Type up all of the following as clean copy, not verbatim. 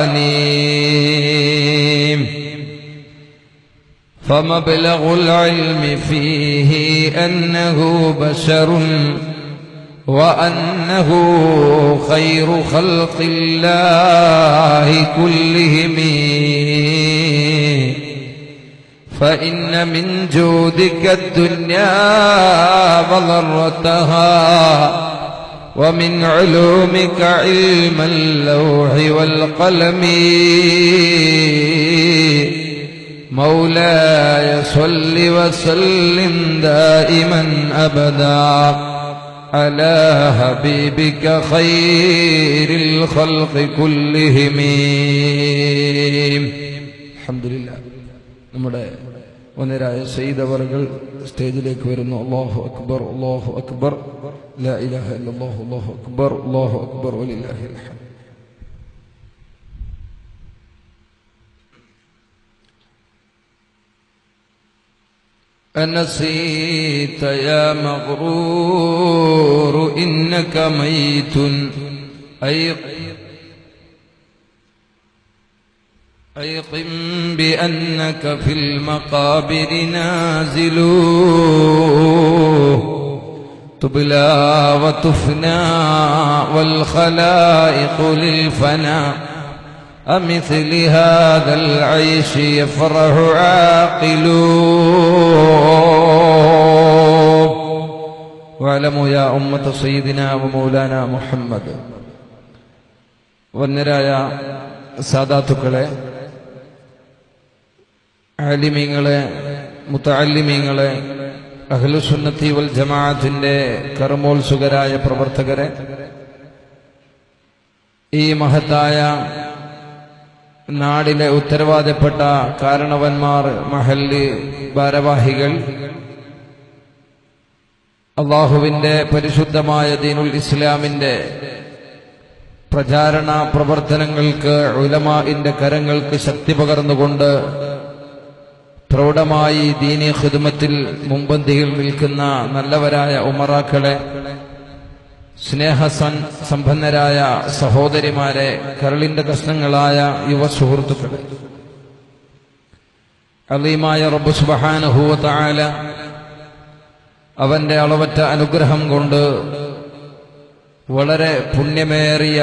عليم فمبلغ العلم فيه أنه بشر وأنه خير خلق الله كلهم فإن من جودك الدنيا وضرتها ومن علومك علم اللوح والقلم مولاي صل وسلم دائما أبدا على حبيبك خير الخلق كلهم. الحمد لله. നമ്മുടെ വന്ദരായ സയ്യിദ് അവറുകൾ സ്റ്റേജിലേക്ക് വരുന്നു. അല്ലാഹു അക്ബർ, അല്ലാഹു അക്ബർ, ലാ ഇലാഹ ഇല്ലല്ലാഹു, അല്ലാഹു അക്ബർ, അല്ലാഹു അക്ബർ, വലില്ലാഹിൽ ഹംദ്. أنسيت يا مغرور إنك ميت أيقن بأنك في المقابر نازل تبلى وتفنى والخلائق للفناء أمثل هذا العيش يفرح عاقل واعلموا يا أمة سيدنا ومولانا محمد. വന്ദരായ സാദാത്തുക്കളെ, ആലിമീങ്ങളെ, മുതഅല്ലിമീങ്ങളെ, അഹ്ലുസുന്നത്തി വൽ ജമാഅത്തിന്റെ കർമ്മോത്സുകരായ പ്രവർത്തകരെ, ഈ മഹത്തായ നാടിലെ ഉത്തരവാദപ്പെട്ട കാരണവന്മാർ, മഹല്ല് ഭാരവാഹികൾ, അല്ലാഹുവിന്റെ പരിശുദ്ധമായ ദീനുൽ ഇസ്ലാമിന്റെ പ്രചാരണ പ്രവർത്തനങ്ങൾക്ക് ഉലമാഇന്റെ കരങ്ങൾക്ക് ശക്തി പകർന്നുകൊണ്ട് പ്രൗഢമായി ദീനി ഖിദ്മത്തിൽ മുൻപന്തിയിൽ നിൽക്കുന്ന നല്ലവരായ ഉമറാക്കളെ, സ്നേഹസമ്പന്നരായ സഹോദരിമാരെ, കരളിന്റെ കഷ്ണങ്ങളായ യുവ സുഹൃത്തുക്കളെ, അലീമായ റബ്ബ് സുബ്ഹാനഹു വ തആല അവന്റെ അളവറ്റ അനുഗ്രഹം കൊണ്ട് വളരെ പുണ്യമേറിയ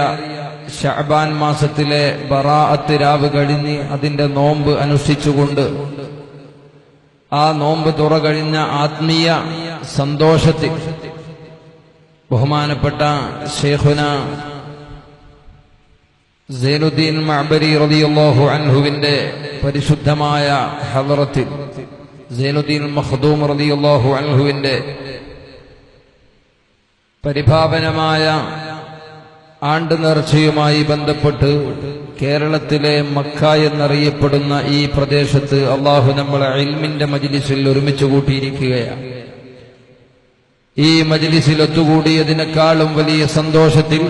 ശഅബാൻ മാസത്തിലെ ബറാഅത്ത് രാവ് കഴിഞ്ഞ് അതിന്റെ നോമ്പ് അനുഷ്ഠിച്ചുകൊണ്ട് ആ നോമ്പ് തുറ കഴിഞ്ഞ ആത്മീയ സന്തോഷത്തിൽ ബഹുമാനപ്പെട്ട ശൈഖുന സൈനുദ്ദീൻ മഅബരി റളിയല്ലാഹു അൻഹുവിന്റെ പരിശുദ്ധമായ ഹളറത്തിൽ, സൈനുദ്ദീൻ മഖ്ദൂം റളിയല്ലാഹു അൻഹുവിന്റെ പരിപാവനമായ ആണ്ട് നേർച്ചയുമായി ബന്ധപ്പെട്ട് കേരളത്തിലെ മക്ക എന്നറിയപ്പെടുന്ന ഈ പ്രദേശത്ത് അള്ളാഹു നമ്മളെ ഇൽമിന്റെ മജ്ലിസിൽ ഒരുമിച്ച് കൂട്ടിയിരിക്കുകയാണ്. ഈ മജ്ലിസിൽ ഒത്തുകൂടിയതിനേക്കാളും വലിയ സന്തോഷത്തിൽ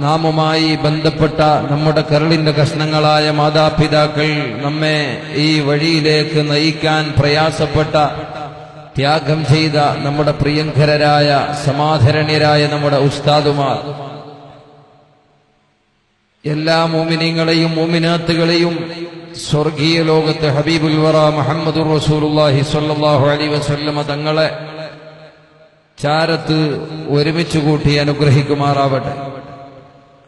നാമുമായി ബന്ധപ്പെട്ട നമ്മുടെ കരളിന്റെ കഷ്ണങ്ങളായ മാതാപിതാക്കൾ, നമ്മെ ഈ വഴിയിലേക്ക് നയിക്കാൻ പ്രയാസപ്പെട്ട, ത്യാഗം ചെയ്ത നമ്മുടെ പ്രിയങ്കരരായ സമാധരണീയരായ നമ്മുടെ ഉസ്താദുമാർ, എല്ലാ മുഅ്മിനീങ്ങളെയും മുഅ്മിനാത്തുകളെയും സ്വർഗീയ ലോകത്ത് ഹബീബുൽ വറ മുഹമ്മദുർ റസൂലുള്ളാഹി സ്വല്ലല്ലാഹു അലൈഹി വസല്ലമ തങ്ങളെ ചാരത്ത് ഒരുമിച്ച് കൂട്ടി അനുഗ്രഹിക്കുമാറാവട്ടെ.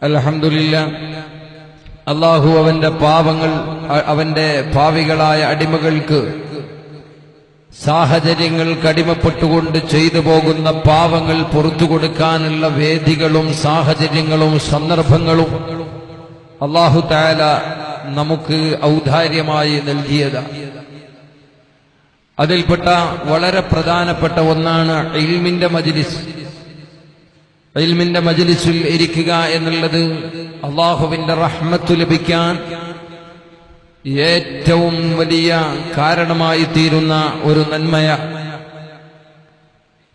അൽഹംദുലില്ലാഹ്. അല്ലാഹു അവന്റെ പാവങ്ങൾ, അവന്റെ പാവികളായ അടിമകൾക്ക് സാഹചര്യങ്ങൾക്ക് അടിമപ്പെട്ടുകൊണ്ട് ചെയ്തു പോകുന്ന പാവങ്ങൾ പുറത്തു കൊടുക്കാനുള്ള വേദികളും സാഹചര്യങ്ങളും സന്ദർഭങ്ങളും അല്ലാഹു തആല നമുക്ക് ഔദാര്യമായി നൽകിയതാണ്. അതിൽപ്പെട്ട വളരെ പ്രധാനപ്പെട്ട ഒന്നാണ് ഇൽമിന്റെ മജ്ലിസ്. ഇൽമിന്റെ മജ്ലിസിൽ ഇരിക്കുക എന്നുള്ളത് അല്ലാഹുവിന്റെ റഹ്മത്ത് ലഭിക്കാൻ ഏറ്റവും വലിയ കാരണമായി തീരുന്ന ഒരു നന്മയ.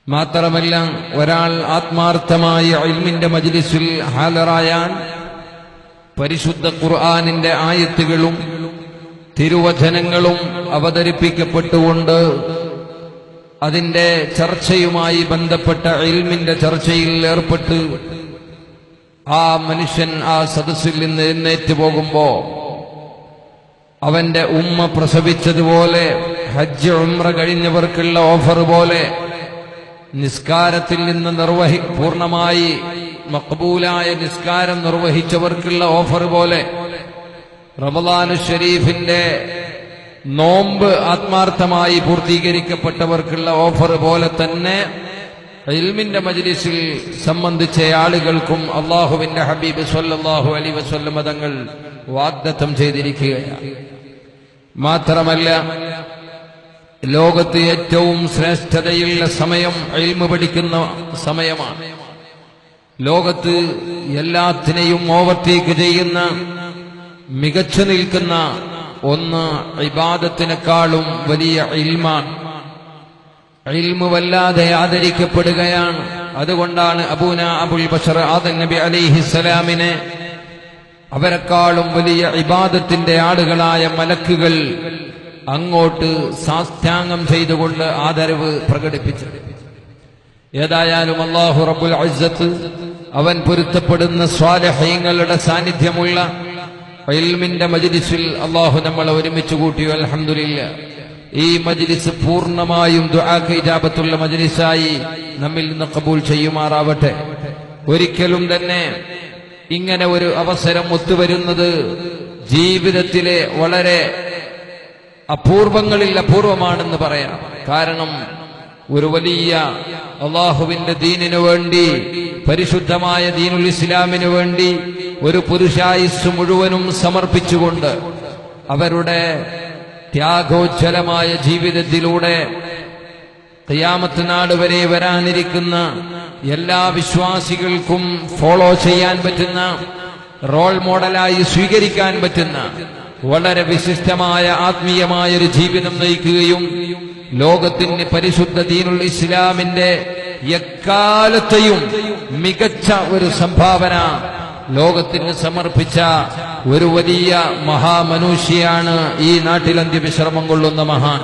മാത്രമല്ല, ഒരാൾ ആത്മാർത്ഥമായി ഇൽമിന്റെ മജ്ലിസിൽ ഹാജറായാൽ പരിശുദ്ധ ഖുർആനിന്റെ ആയത്തുകളും തിരുവചനങ്ങളും അവതരിപ്പിക്കപ്പെട്ടുകൊണ്ട് അതിന്റെ ചർച്ചയുമായി ബന്ധപ്പെട്ട ഇൽമിന്റെ ചർച്ചയിൽ ഏർപ്പെട്ട് ആ മനുഷ്യൻ ആ സദസ്സിൽ നിന്ന് എഴുന്നേറ്റ് പോകുമ്പോ അവന്റെ ഉമ്മ പ്രസവിച്ചതുപോലെ ഹജ്ജ് ഉംറ കഴിഞ്ഞവർക്കുള്ള ഓഫർ പോലെ നിസ്കാരത്തിൽ നിന്ന് പൂർണ്ണമായി മഖ്ബൂലായ നിസ്കാരം നിർവഹിച്ചവർക്കുള്ള ഓഫർ പോലെ റമളാനു ശരീഫിന്റെ നോമ്പ് ആത്മാർത്ഥമായി പൂർത്തീകരിക്കപ്പെട്ടവർക്കുള്ള ഓഫർ പോലെ തന്നെ ഇൽമിന്റെ മജ്ലിസിൽ സംബന്ധിച്ച ആളുകൾക്കും അല്ലാഹുവിന്റെ ഹബീബ് സ്വല്ലല്ലാഹു അലൈഹി വസല്ലം തങ്ങൾ വാഗ്ദത്തം ചെയ്തിരിക്കുകയാണ്. മാത്രമല്ല, ലോകത്ത് ഏറ്റവും ശ്രേഷ്ഠതയുള്ള സമയം ഇൽമ് പഠിക്കുന്ന സമയമാണ്. ലോകത്ത് എല്ലാത്തിനെയും ഓവർടേക്ക് ചെയ്യുന്ന മികച്ചു നിൽക്കുന്ന ഒന്ന് ഇബാദത്തിനേക്കാളും വലിയ ഇൽമാണ്. ഇൽമ് വല്ലാതെ ആദരിക്കപ്പെടുകയാണ്. അതുകൊണ്ടാണ് അബൂന അബുൽ ബശർ ആദം നബി അലൈഹിസ്സലാമിനെ അവരെക്കാളും വലിയ ഇബാദത്തിന്റെ ആളുകളായ മലക്കുകൾ അങ്ങോട്ട് സാഷ്ടാംഗം ചെയ്തുകൊണ്ട് ആദരവ് പ്രകടിപ്പിച്ചത്. ഏതായാലും അല്ലാഹു റബ്ബുൽ ഇസ്സത്ത് അവൻ പൊരുത്തപ്പെടുന്ന സ്വാലിഹീങ്ങളുടെ സാന്നിധ്യമുള്ള ഇൽമിന്റെ മജ്ലിസിൽ അല്ലാഹു നമ്മളെ ഒരുമിച്ച് കൂട്ടി. അൽഹംദുലില്ലാഹ്, ഈ മജ്ലിസ് പൂർണ്ണമായും ദുആക്ക് ഇജാബത്തുള്ള മജ്ലിസായി നമ്മിൽ നിന്ന് ഖബൂൽ ചെയ്യുമാറാവട്ടെ. ഒരിക്കലും തന്നെ ഇങ്ങനെ ഒരു അവസരം ഒത്തുവരുന്നത് ജീവിതത്തിലെ വളരെ അപൂർവങ്ങളിൽ അപൂർവമാണെന്ന് പറയാം. കാരണം ഒരു വലിയ അല്ലാഹുവിന്റെ ദീനിനു വേണ്ടി, പരിശുദ്ധമായ ദീനുൽ ഇസ്ലാമിനു വേണ്ടി ഒരു പുരുഷായുസ് മുഴുവനും സമർപ്പിച്ചുകൊണ്ട് അവരുടെ ത്യാഗോജ്വലമായ ജീവിതത്തിലൂടെ ഖിയാമത്ത് നാൾ വരെ വരാനിരിക്കുന്ന എല്ലാ വിശ്വാസികൾക്കും ഫോളോ ചെയ്യാൻ പറ്റുന്ന, റോൾ മോഡലായി സ്വീകരിക്കാൻ പറ്റുന്ന വളരെ വിശിഷ്ടമായ ആത്മീയമായ ഒരു ജീവിതം നയിക്കുകയും ലോകത്തിന് പരിശുദ്ധ ദീനുൽ ഇസ്ലാമിന്റെ എക്കാലത്തെയും മികച്ച ഒരു സംഭാവന ലോകത്തിന് സമർപ്പിച്ച ഒരു വലിയ മഹാമനുഷ്യയാണ് ഈ നാട്ടിൽ അന്ത്യവിശ്രമം കൊള്ളുന്ന മഹാൻ.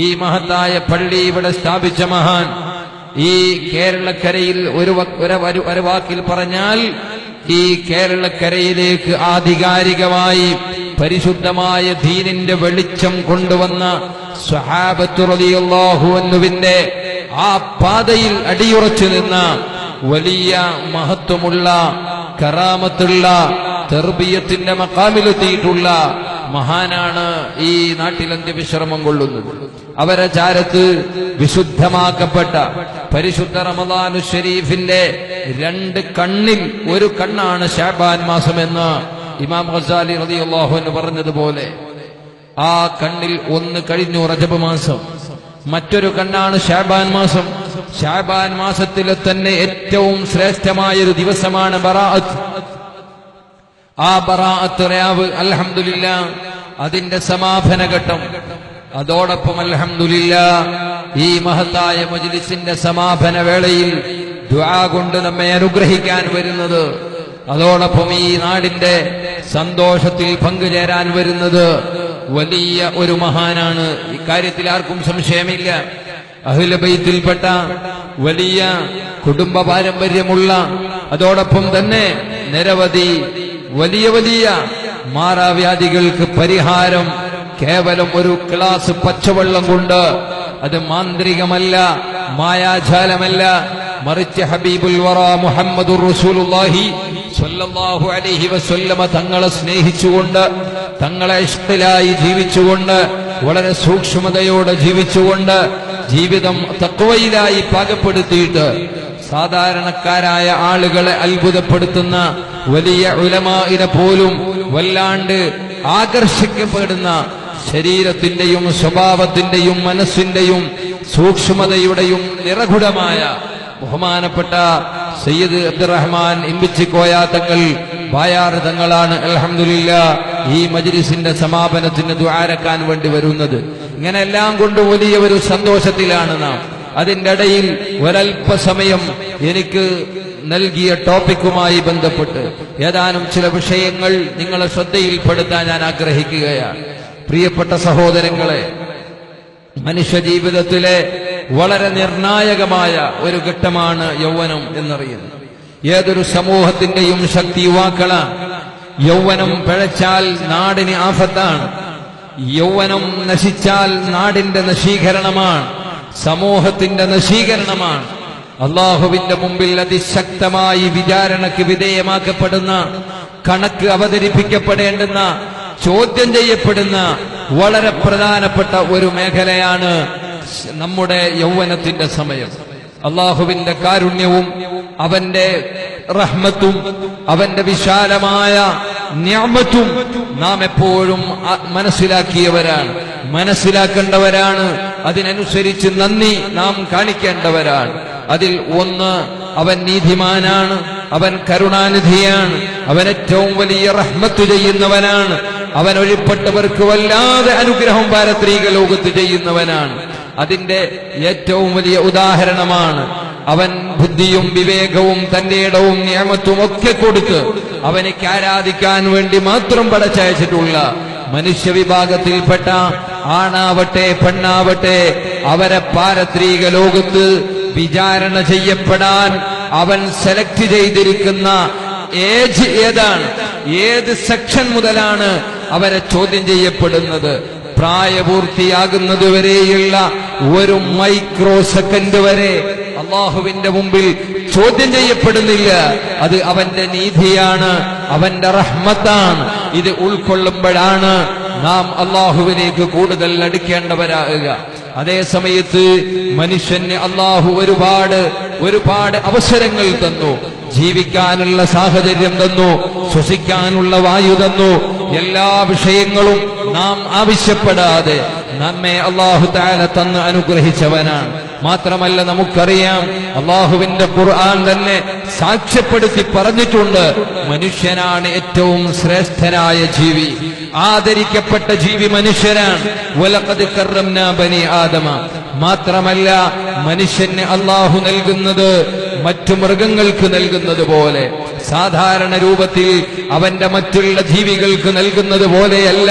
ഈ മഹത്തായ പള്ളി ഇവിടെ സ്ഥാപിച്ച മഹാൻ. ഈ കേരളക്കരയിൽ ഒരു വാക്കിൽ പറഞ്ഞാൽ ഈ കേരളക്കരയിലേക്ക് ആധികാരികമായി പരിശുദ്ധമായ ദീനിന്റെ വെളിച്ചം കൊണ്ടുവന്ന സ്വഹാബത്ത് റളിയല്ലാഹു അൻഹുവിന്റെ ആ പാതയിൽ അടിയുറച്ചു നിന്ന വലിയ മഹത്വമുള്ള കറാമത്തുള്ള തർബിയത്തിന്റെ മഖാമിലെത്തിയിട്ടുള്ള മഹാനാണ് ഈ നാട്ടിൽ അന്ത്യവിശ്രമം കൊള്ളുന്നത്. അവരെ ചാരത്ത് വിശുദ്ധമാക്കപ്പെട്ട പരിശുദ്ധ റമളാനു ശരീഫിന്റെ രണ്ട് കണ്ണിൽ ഒരു കണ്ണാണ് ശഅബാൻ മാസമെന്ന് ഇമാം ഗസാലി റളിയല്ലാഹു അൻഹു പറഞ്ഞതുപോലെ, ആ കണ്ണിൽ ഒന്ന് കഴിഞ്ഞു റജബ് മാസം, മറ്റൊരു കണ്ണാണ് ശഅബാൻ മാസം. ശഅബാൻ മാസത്തിലെ തന്നെ ഏറ്റവും ശ്രേഷ്ഠമായൊരു ദിവസമാണ് ബറാഅത്ത്. ആ ബറാഅത്ത് രാവ് അൽഹംദുലില്ലാഹ് അതിന്റെ സമാപന ഘട്ടം. അതോടൊപ്പം അൽഹംദുലില്ലാഹ് ഈ മഹത്തായ മജ്ലിസിന്റെ സമാപന വേളയിൽ ദുആ കൊണ്ട് നമ്മെ അനുഗ്രഹിക്കാൻ വരുന്നത്, അതോടൊപ്പം ഈ നാടിന്റെ സന്തോഷത്തിൽ പങ്കുചേരാൻ വരുന്നത് വലിയ ഒരു മഹാനാണ്. ഇക്കാര്യത്തിൽ ആർക്കും സംശയമില്ല. അഹ്ലു ബൈത്തിൽപ്പെട്ട വലിയ കുടുംബ പാരമ്പര്യമുള്ള, അതോടൊപ്പം തന്നെ നിരവധി വലിയ വലിയ മാറാവ്യാധികൾക്ക് പരിഹാരം കേവലം ഒരു ഗ്ലാസ് പച്ചവെള്ളം കൊണ്ട്, അത് മാന്ത്രികമല്ല, മായാജാലമല്ല, മറിച്ച് ഹബീബുൽ വറ മുഹമ്മദുർ റസൂലുള്ളാഹി സ്വല്ലല്ലാഹു അലൈഹി വസല്ലമ തങ്ങളെ സ്നേഹിച്ചുകൊണ്ട്, തങ്ങളെ ഇഷ്ടിലായി ജീവിച്ചുകൊണ്ട്, വളരെ സൂക്ഷ്മതയോടെ ജീവിച്ചുകൊണ്ട്, ജീവിതം തഖ്വയിലായി പാകപ്പെടുത്തിയിട്ട് സാധാരണക്കാരായ ആളുകളെ അത്ഭുതപ്പെടുത്തുന്ന വലിയ ഉലമാഇനെ പോലും വല്ലാണ്ട് ആകർഷിക്കപ്പെടുന്ന ശരീരത്തിന്റെയും സ്വഭാവത്തിന്റെയും മനസ്സിന്റെയും സൂക്ഷ്മതയുടെയും നിറകുടമായ ബഹുമാനപ്പെട്ട സയ്യിദ് അബ്ദുറഹ്മാൻ ഇമ്പിച്ചിക്കോയ തങ്ങൾ ബായാർ തങ്ങളാണ് അൽഹംദുലില്ലാഹ് ഈ മജ്ലിസിന്റെ സമാപനത്തിന് ദുആരക്കാൻ വേണ്ടി വരുന്നത്. ഇങ്ങനെ എല്ലാം കൊണ്ട് വലിയ ഒരു സന്തോഷത്തിലാണ് നാം. അതിന്റെ ഇടയിൽ ഒരൽപ്പസമയം എനിക്ക് നൽകിയ ടോപ്പിക്കുമായി ബന്ധപ്പെട്ട് ഏതാനും ചില വിഷയങ്ങൾ നിങ്ങളെ ശ്രദ്ധയിൽപ്പെടുത്താൻ ഞാൻ ആഗ്രഹിക്കുകയാണ്. പ്രിയപ്പെട്ട സഹോദരങ്ങളെ, മനുഷ്യ ജീവിതത്തിലെ വളരെ നിർണായകമായ ഒരു ഘട്ടമാണ് യൗവനം എന്നറിയുന്നത്. ഏതൊരു സമൂഹത്തിന്റെയും ശക്തി യുവാക്കളാണ്. യൗവനം പിഴച്ചാൽ നാടിന് ആഫത്താണ്. യൗവനം നശിച്ചാൽ നാടിന്റെ നശീകരണമാണ്, സമൂഹത്തിന്റെ നശീകരണമാണ്. അള്ളാഹുവിന്റെ മുമ്പിൽ അതിശക്തമായി വിചാരണയ്ക്ക് വിധേയമാക്കപ്പെടുന്ന, കണക്ക് അവതരിപ്പിക്കപ്പെടേണ്ടുന്ന, ചോദ്യം ചെയ്യപ്പെടുന്ന വളരെ പ്രധാനപ്പെട്ട ഒരു മേഖലയാണ് നമ്മുടെ യൗവനത്തിന്റെ സമയം. അള്ളാഹുവിന്റെ കാരുണ്യവും അവന്റെ റഹ്മത്തും അവന്റെ വിശാലമായ നിഅമത്തും നാം എപ്പോഴും മനസ്സിലാക്കിയവരാണ്, മനസ്സിലാക്കേണ്ടവരാണ്. അതിനനുസരിച്ച് നന്ദി നാം കാണിക്കേണ്ടവരാണ്. അതിൽ ഒന്ന്, അവൻ നീതിമാനാണ്, അവൻ കരുണാനിധിയാണ്, അവൻ ഏറ്റവും വലിയ റഹ്മത്ത് ചെയ്യുന്നവനാണ്, അവൻ ഒഴിപ്പെട്ടവർക്ക് വല്ലാതെ അനുഗ്രഹം പാരത്രിക ലോകത്ത് ചെയ്യുന്നവനാണ്. അതിന്റെ ഏറ്റവും വലിയ ഉദാഹരണമാണ് അവൻ ബുദ്ധിയും വിവേകവും തന്റെ ഇടവും നിയമത്തും ഒക്കെ കൊടുത്ത് അവനിക്ക് ആരാധിക്കാൻ വേണ്ടി മാത്രം പടച്ചയച്ചിട്ടുള്ള മനുഷ്യവിഭാഗത്തിൽപ്പെട്ട ആണാവട്ടെ പെണ്ണാവട്ടെ അവരെ പാരത്രിക ലോകത്ത് വിചാരണ ചെയ്യപ്പെടാൻ അവൻ സെലക്ട് ചെയ്തിരിക്കുന്ന ഏജ് ഏതാണ്, ഏത് സെക്ഷൻ മുതലാണ് അവരെ ചോദ്യം ചെയ്യപ്പെടുന്നത്? പ്രായപൂർത്തിയാകുന്നതുവരെയുള്ള ഒരു മൈക്രോ സെക്കൻഡ് വരെ അള്ളാഹുവിന്റെ മുമ്പിൽ ചോദ്യം ചെയ്യപ്പെടുന്നില്ല. അത് അവന്റെ നീതിയാണ്, അവന്റെ റഹ്മത്താണ്. ഇത് ഉൾക്കൊള്ളുമ്പോഴാണ് നാം അള്ളാഹുവിലേക്ക് കൂടുതൽ അടുക്കേണ്ടവരാകുക. അതേ സമയത്ത് മനുഷ്യന് അള്ളാഹു ഒരുപാട് അവസരങ്ങൾ തന്നു, ജീവിക്കാനുള്ള സാഹചര്യം തന്നു, ശ്വസിക്കാനുള്ള വായു തന്നു. എല്ലാ വിഷയങ്ങളും നാം ആവശ്യപ്പെടാതെ നമ്മെ അള്ളാഹു തആല തന്ന് അനുഗ്രഹിച്ചവനാണ്. മാത്രമല്ല, നമുക്കറിയാം അള്ളാഹുവിന്റെ ഖുർആൻ തന്നെ സാക്ഷ്യപ്പെടുത്തി പറഞ്ഞിട്ടുണ്ട്, മനുഷ്യനാണ് ഏറ്റവും ശ്രേഷ്ഠനായ ജീവി, ആദരിക്കപ്പെട്ട ജീവി മനുഷ്യനാണ്. വലഖദ് കറംനാ ബനി ആദമ. മാത്രമല്ല, മനുഷ്യന് അള്ളാഹു നൽകുന്നത് മറ്റു മൃഗങ്ങൾക്ക് നൽകുന്നത് പോലെ, സാധാരണ രൂപത്തിൽ അവന്റെ മറ്റുള്ള ജീവികൾക്ക് നൽകുന്നത് പോലെയല്ല.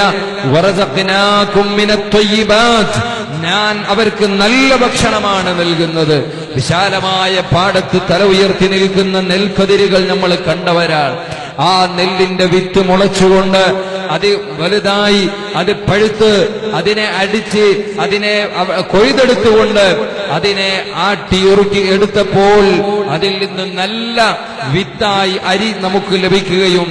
വറസഖ്നാകും മിനത് ത്വയ്യിബാത്ത്. ഞാൻ അവർക്ക് നല്ല ഭക്ഷണമാണ് നൽകുന്നത്. വിശാലമായ പാടത്ത് തല ഉയർത്തി നിൽക്കുന്ന നെൽക്കതിരുകൾ നമ്മൾ കണ്ടവരാണ്. ആ നെല്ലിന്റെ വിത്ത് മുളച്ചുകൊണ്ട് അത് വലുതായി, അത് പഴുത്ത്, അതിനെ അടിച്ച്, അതിനെ കൊയ്തെടുത്തുകൊണ്ട് അതിനെ ആട്ടിയുറുക്കി എടുത്തപ്പോൾ അതിൽ നിന്ന് നല്ല വിത്തായി അരി നമുക്ക് ലഭിക്കുകയും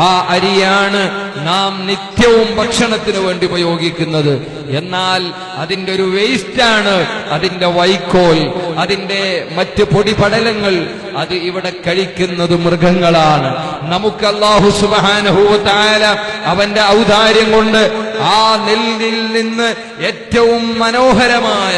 ആ അരിയാണ് നാം നിത്യവും ഭക്ഷണത്തിന് വേണ്ടി ഉപയോഗിക്കുന്നത്. എന്നാൽ അതിന്റെ ഒരു വേസ്റ്റാണ് അതിന്റെ വൈക്കോൽ, അതിന്റെ മറ്റ് പൊടിപടലങ്ങൾ. അത് ഇവിടെ കഴിക്കുന്നത് മൃഗങ്ങളാണ്. നമുക്ക് അല്ലാഹു സുബ്ഹാനഹു വ തആല അവന്റെ ഔദാര്യം കൊണ്ട് ആ നെല്ലിൽ നിന്ന് ഏറ്റവും മനോഹരമായ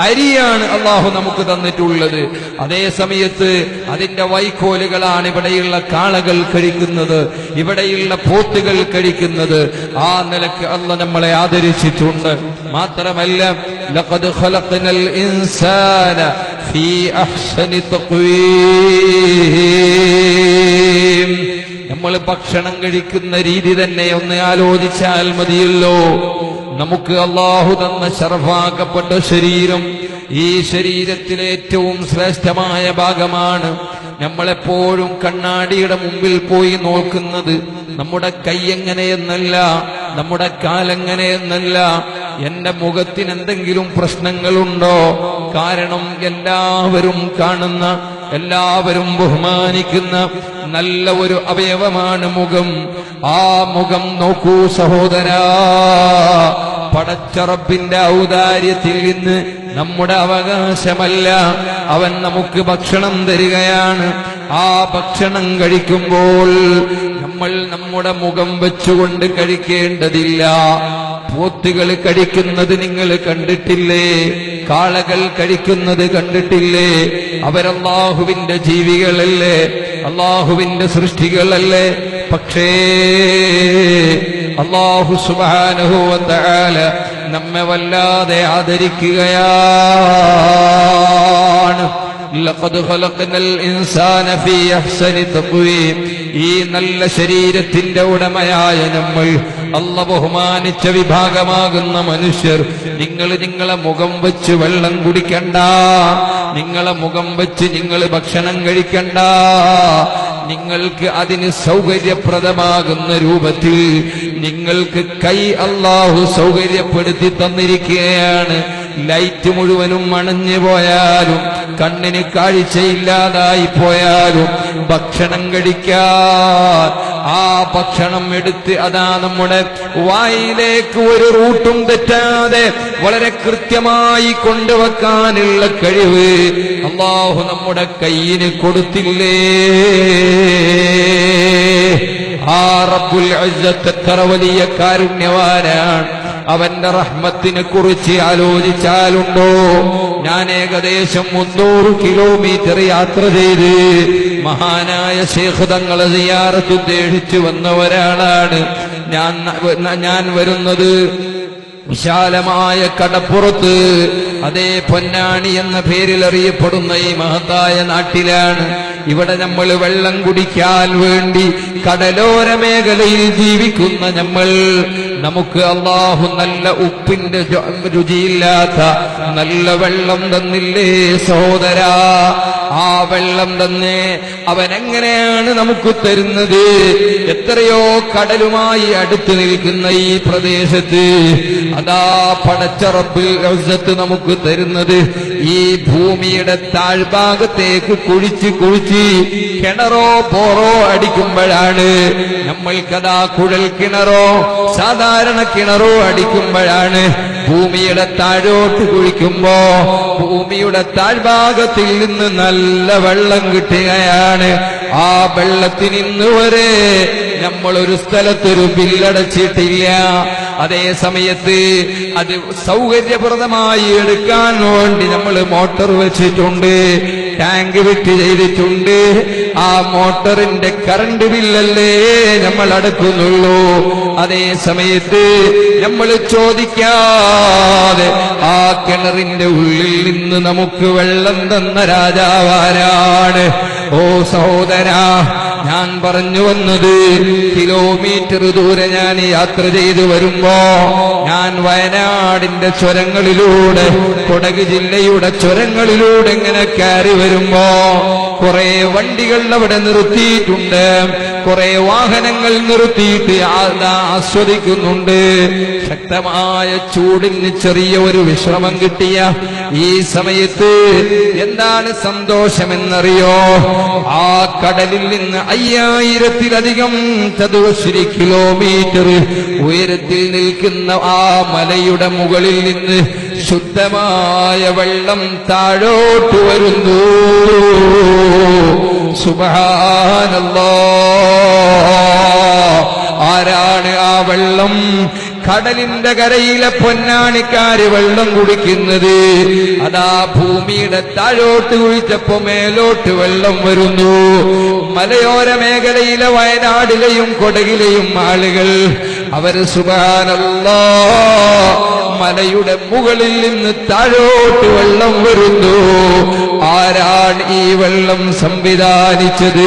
അരിയാണ് അള്ളാഹു നമുക്ക് തന്നിട്ടുള്ളത്. അതേ സമയത്ത് അതിന്റെ വൈക്കോലുകളാണ് ഇവിടെയുള്ള കാളകൾ കഴിക്കുന്നത്, ഇവിടെയുള്ള പോത്തുകൾ കഴിക്കുന്നത്. ആ നിലക്ക് അല്ലാഹു നമ്മളെ ആദരിച്ചിട്ടുണ്ട്. മാത്രമല്ല, ലഖദ് ഖലഖ്നൽ ഇൻസാന ഫീ അഹ്സനി തഖ്വീം. നമ്മൾ ഭക്ഷണം കഴിക്കുന്ന രീതി തന്നെ ഒന്ന് ആലോചിച്ചാൽ മതിയല്ലോ. നമുക്ക് അള്ളാഹു തന്ന ശറഫാക്കപ്പെട്ട ശരീരം, ഈ ശരീരത്തിലെ ഏറ്റവും ശ്രേഷ്ഠമായ ഭാഗമാണ്. നമ്മളെപ്പോഴും കണ്ണാടിയുടെ മുമ്പിൽ പോയി നോക്കുന്നത് നമ്മുടെ കൈ എങ്ങനെയെന്നല്ല, നമ്മുടെ കാലെങ്ങനെയെന്നല്ല, എന്റെ മുഖത്തിന് എന്തെങ്കിലും പ്രശ്നങ്ങളുണ്ടോ. കാരണം എല്ലാവരും കാണുന്ന, എല്ലാവരും ബഹുമാനിക്കുന്ന നല്ല ഒരു അവയവമാണ് മുഖം. ആ മുഖം നോക്കൂ സഹോദരാ, പടച്ച റബ്ബിന്റെ ഔദാര്യത്തിൽ നിന്ന് നമ്മുടെ അവകാശമല്ല, അവൻ നമുക്ക് ഭക്ഷണം തരികയാണ്. ആ ഭക്ഷണം കഴിക്കുമ്പോൾ നമ്മൾ നമ്മുടെ മുഖം വെച്ചുകൊണ്ട് കഴിക്കേണ്ടതില്ല. പോത്തുകൾ കഴിക്കുന്നത് നിങ്ങൾ കണ്ടിട്ടില്ലേ? കാളകൾ കഴിക്കുന്നത് കണ്ടിട്ടില്ലേ? അവരല്ലാഹുവിന്റെ ജീവികളല്ലേ, അല്ലാഹുവിന്റെ സൃഷ്ടികളല്ലേ? പക്ഷേ അല്ലാഹു സുബ്ഹാനഹു വ തആല നമ്മെ വല്ലാതെ ആദരിക്കുകയാണ്. ലഖദ് ഖലഖ്നൽ ഇൻസാന ഫീ അഹ്സനി തഖ്വീം. ഈ നല്ല ശരീരത്തിന്റെ ഉടമയായ നമ്മൾ, അല്ലാഹു ബഹുമാനിച്ച വിഭാഗമാകുന്ന മനുഷ്യർ, നിങ്ങൾ നിങ്ങളെ മുഖം വെച്ച് വെള്ളം കുടിക്കണ്ട, നിങ്ങളെ മുഖം വെച്ച് നിങ്ങൾ ഭക്ഷണം കഴിക്കണ്ട. നിങ്ങൾക്ക് അതിന് സൗകര്യപ്രദമാകുന്ന രൂപത്തിൽ നിങ്ങൾക്ക് കൈ അല്ലാഹു സൗകര്യപ്പെടുത്തി തന്നിരിക്കുകയാണ്. ലൈറ്റ് മുഴുവനും അണഞ്ഞു പോയാലും കണ്ണിന് കാഴ്ചയില്ലാതായി പോയാലും ഭക്ഷണം കഴിക്കാൻ ആ ഭക്ഷണം എടുത്ത് അതാ നമ്മുടെ വായിലേക്ക് ഒരു റൂട്ടും തെറ്റാതെ വളരെ കൃത്യമായി കൊണ്ടുവെക്കാനുള്ള കഴിവ് അല്ലാഹു നമ്മുടെ കയ്യിന് കൊടുത്തില്ലേ? ആ റബ്ബുൽ ഇസ്സത്ത് എത്ര വലിയ കാരുണ്യവാനാണ്. അവന്റെ റഹ്മത്തിനെ കുറിച്ച് ആലോചിച്ചാലുണ്ടോ? ഞാൻ ഏകദേശം 300 കിലോമീറ്റർ യാത്ര ചെയ്ത് മഹാനായ ശൈഖ് തങ്ങളെ സിയാറത്ത് ഉദ്ദേശിച്ചു വന്ന ഒരാളാണ് ഞാൻ വരുന്നത് വിശാലമായ കടപ്പുറത്ത്, അതേ പൊന്നാനി എന്ന പേരിൽ അറിയപ്പെടുന്ന ഈ മഹത്തായ നാട്ടിലാണ്. ഇവിടെ നമ്മൾ വെള്ളം കുടിക്കാൻ വേണ്ടി കടലോര മേഖലയിൽ ജീവിക്കുന്ന നമുക്ക് അല്ലാഹു നല്ല ഉപ്പിന്റെ രുചിയില്ലാത്ത നല്ല വെള്ളം തന്നില്ലേ സഹോദരാ? ആ വെള്ളം തന്നെ അവൻ എങ്ങനെയാണ് നമുക്ക് തരുന്നത്? എത്രയോ കടലുമായി അടുത്ത് നിൽക്കുന്ന ഈ പ്രദേശത്ത് അതാ പടച്ച റബ്ബുൽ ഇസ്സത്ത് നമുക്ക് തരുന്നത് ഈ ഭൂമിയുടെ താഴ്ഭാഗത്തേക്ക് കുഴിച്ച് കിണറോ ബോറോ അടിക്കുമ്പോഴാണ്. നമ്മൾക്കതാ കുഴൽ കിണറോ സാധാരണ കിണറോ അടിക്കുമ്പോഴാണ് ഭൂമിയുടെ താഴോട്ട് കുഴിക്കുമ്പോ ഭൂമിയുടെ താഴ്ഭാഗത്തിൽ നിന്ന് നല്ല വെള്ളം കിട്ടുകയാണ്. ആ വെള്ളത്തിന് ഇന്ന് വരെ നമ്മളൊരു സ്ഥലത്തൊരു ബില്ലടച്ചിട്ടില്ല. അതേ സമയത്ത് അത് സൗകര്യപ്രദമായി എടുക്കാൻ വേണ്ടി നമ്മൾ മോട്ടോർ വെച്ചിട്ടുണ്ട്, ടാങ്ക് വിട്ട് ചെയ്തിട്ടുണ്ട്. ആ മോട്ടറിന്റെ കറണ്ട് ബില്ലല്ലേ നമ്മൾ അടക്കുന്നുള്ളൂ. അതേ സമയത്ത് നമ്മൾ ചോദിക്കാതെ ആ കിണറിന്റെ ഉള്ളിൽ നിന്ന് നമുക്ക് വെള്ളം തന്ന രാജാവാരാണ്? ഓ സഹോദരാ, ഞാൻ പറഞ്ഞു വന്നത് കിലോമീറ്റർ ദൂരെ ഞാൻ യാത്ര ചെയ്തു വരുമ്പോ ഞാൻ വയനാടിന്റെ ചുരങ്ങളിലൂടെ കൊടക് ജില്ലയുടെ ചുരങ്ങളിലൂടെ ഇങ്ങനെ കയറി വരുമ്പോ കുറെ വണ്ടികൾ അവിടെ നിർത്തിയിട്ടുണ്ട്, കുറെ വാഹനങ്ങൾ നിർത്തിയിട്ട് ആസ്വദിക്കുന്നുണ്ട്. ശക്തമായ ചൂടിന് ചെറിയ ഒരു വിശ്രമം കിട്ടിയ ഈ സമയത്ത് എന്താണ് സന്തോഷമെന്നറിയോ? ആ കടലിൽ നിന്ന് 5000-ത്തിലധികം ചതുരശ്രീ കിലോമീറ്റർ ഉയരത്തിൽ നിൽക്കുന്ന ആ മലയുടെ മുകളിൽ നിന്ന് ശുദ്ധമായ വെള്ളം താഴോട്ട് വരുന്നു. സുബ്ഹാനല്ലാഹ്. ആരാണ് ആ വെള്ളം? കടലിന്റെ കരയിലെ പൊന്നാണിക്കാര് വെള്ളം കുടിക്കുന്നത്. അതാ ഭൂമിയുടെ താഴോട്ട് കുഴിച്ചപ്പോ മേലോട്ട് വെള്ളം വരുന്നു. മലയോര മേഖലയിലെ വയനാടിലെയും കൊടകിലെയും ആളുകൾ അവര് സുബ്ഹാനല്ലാഹ് മലയുടെ മുകളിൽ നിന്ന് താഴോട്ട് വെള്ളം വരുന്നു. ആരാണ് ഈ വെള്ളം സംവിധാനിച്ചത്?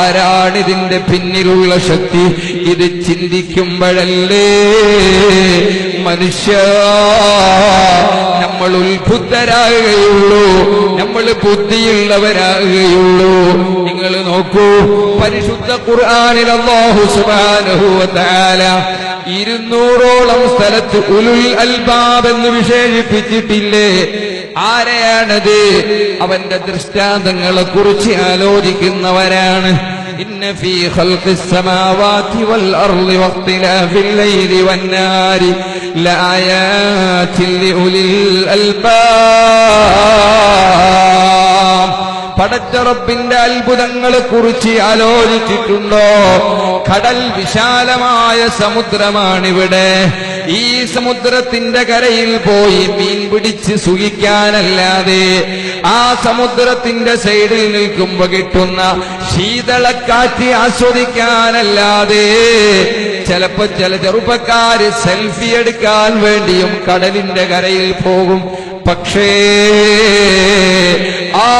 ആരാണ് ഇതിന്റെ പിന്നിലുള്ള ശക്തി? ഇത് ചിന്തിക്കുമ്പോഴല്ലേ മനുഷ്യ നമ്മൾ ഉത്ബുദ്ധരാകുകയുള്ളൂ, നമ്മൾ ബുദ്ധിയുള്ളവരാകുകയുള്ളൂ. നിങ്ങൾ നോക്കൂ, പരിശുദ്ധ ഖുർആനിൽ അല്ലാഹു സുബ്ഹാനഹു വ തആല 200ഓളം സ്ഥലത്ത് ഉലുൽ അൽബാബ് എന്ന് വിശേഷിപ്പിച്ചിട്ടില്ലേ? ആരെയാണത്? അവന്റെ ദൃഷ്ടാന്തങ്ങളെ കുറിച്ച് ആലോചിക്കുന്നവരാണ്. إن في خلق السماوات والأرض واختلاف الليل والنهار لآيات لأولي الألباب. പടച്ച റബ്ബിന്റെ അത്ഭുതങ്ങളെ കുറിച്ച് ആലോചിച്ചിട്ടുണ്ടോ? കടൽ വിശാലമായ സമുദ്രമാണിവിടെ. ഈ സമുദ്രത്തിന്റെ കരയിൽ പോയി മീൻ പിടിച്ച് സുഖിക്കാനല്ലാതെ, ആ സമുദ്രത്തിന്റെ സൈഡിൽ നിൽക്കുമ്പോ കിട്ടുന്ന ശീതളക്കാറ്റ് ആസ്വദിക്കാനല്ലാതെ, ചിലപ്പോ ചില ചെറുപ്പക്കാര് സെൽഫി എടുക്കാൻ വേണ്ടിയും കടലിന്റെ കരയിൽ പോകും. പക്ഷേ ആ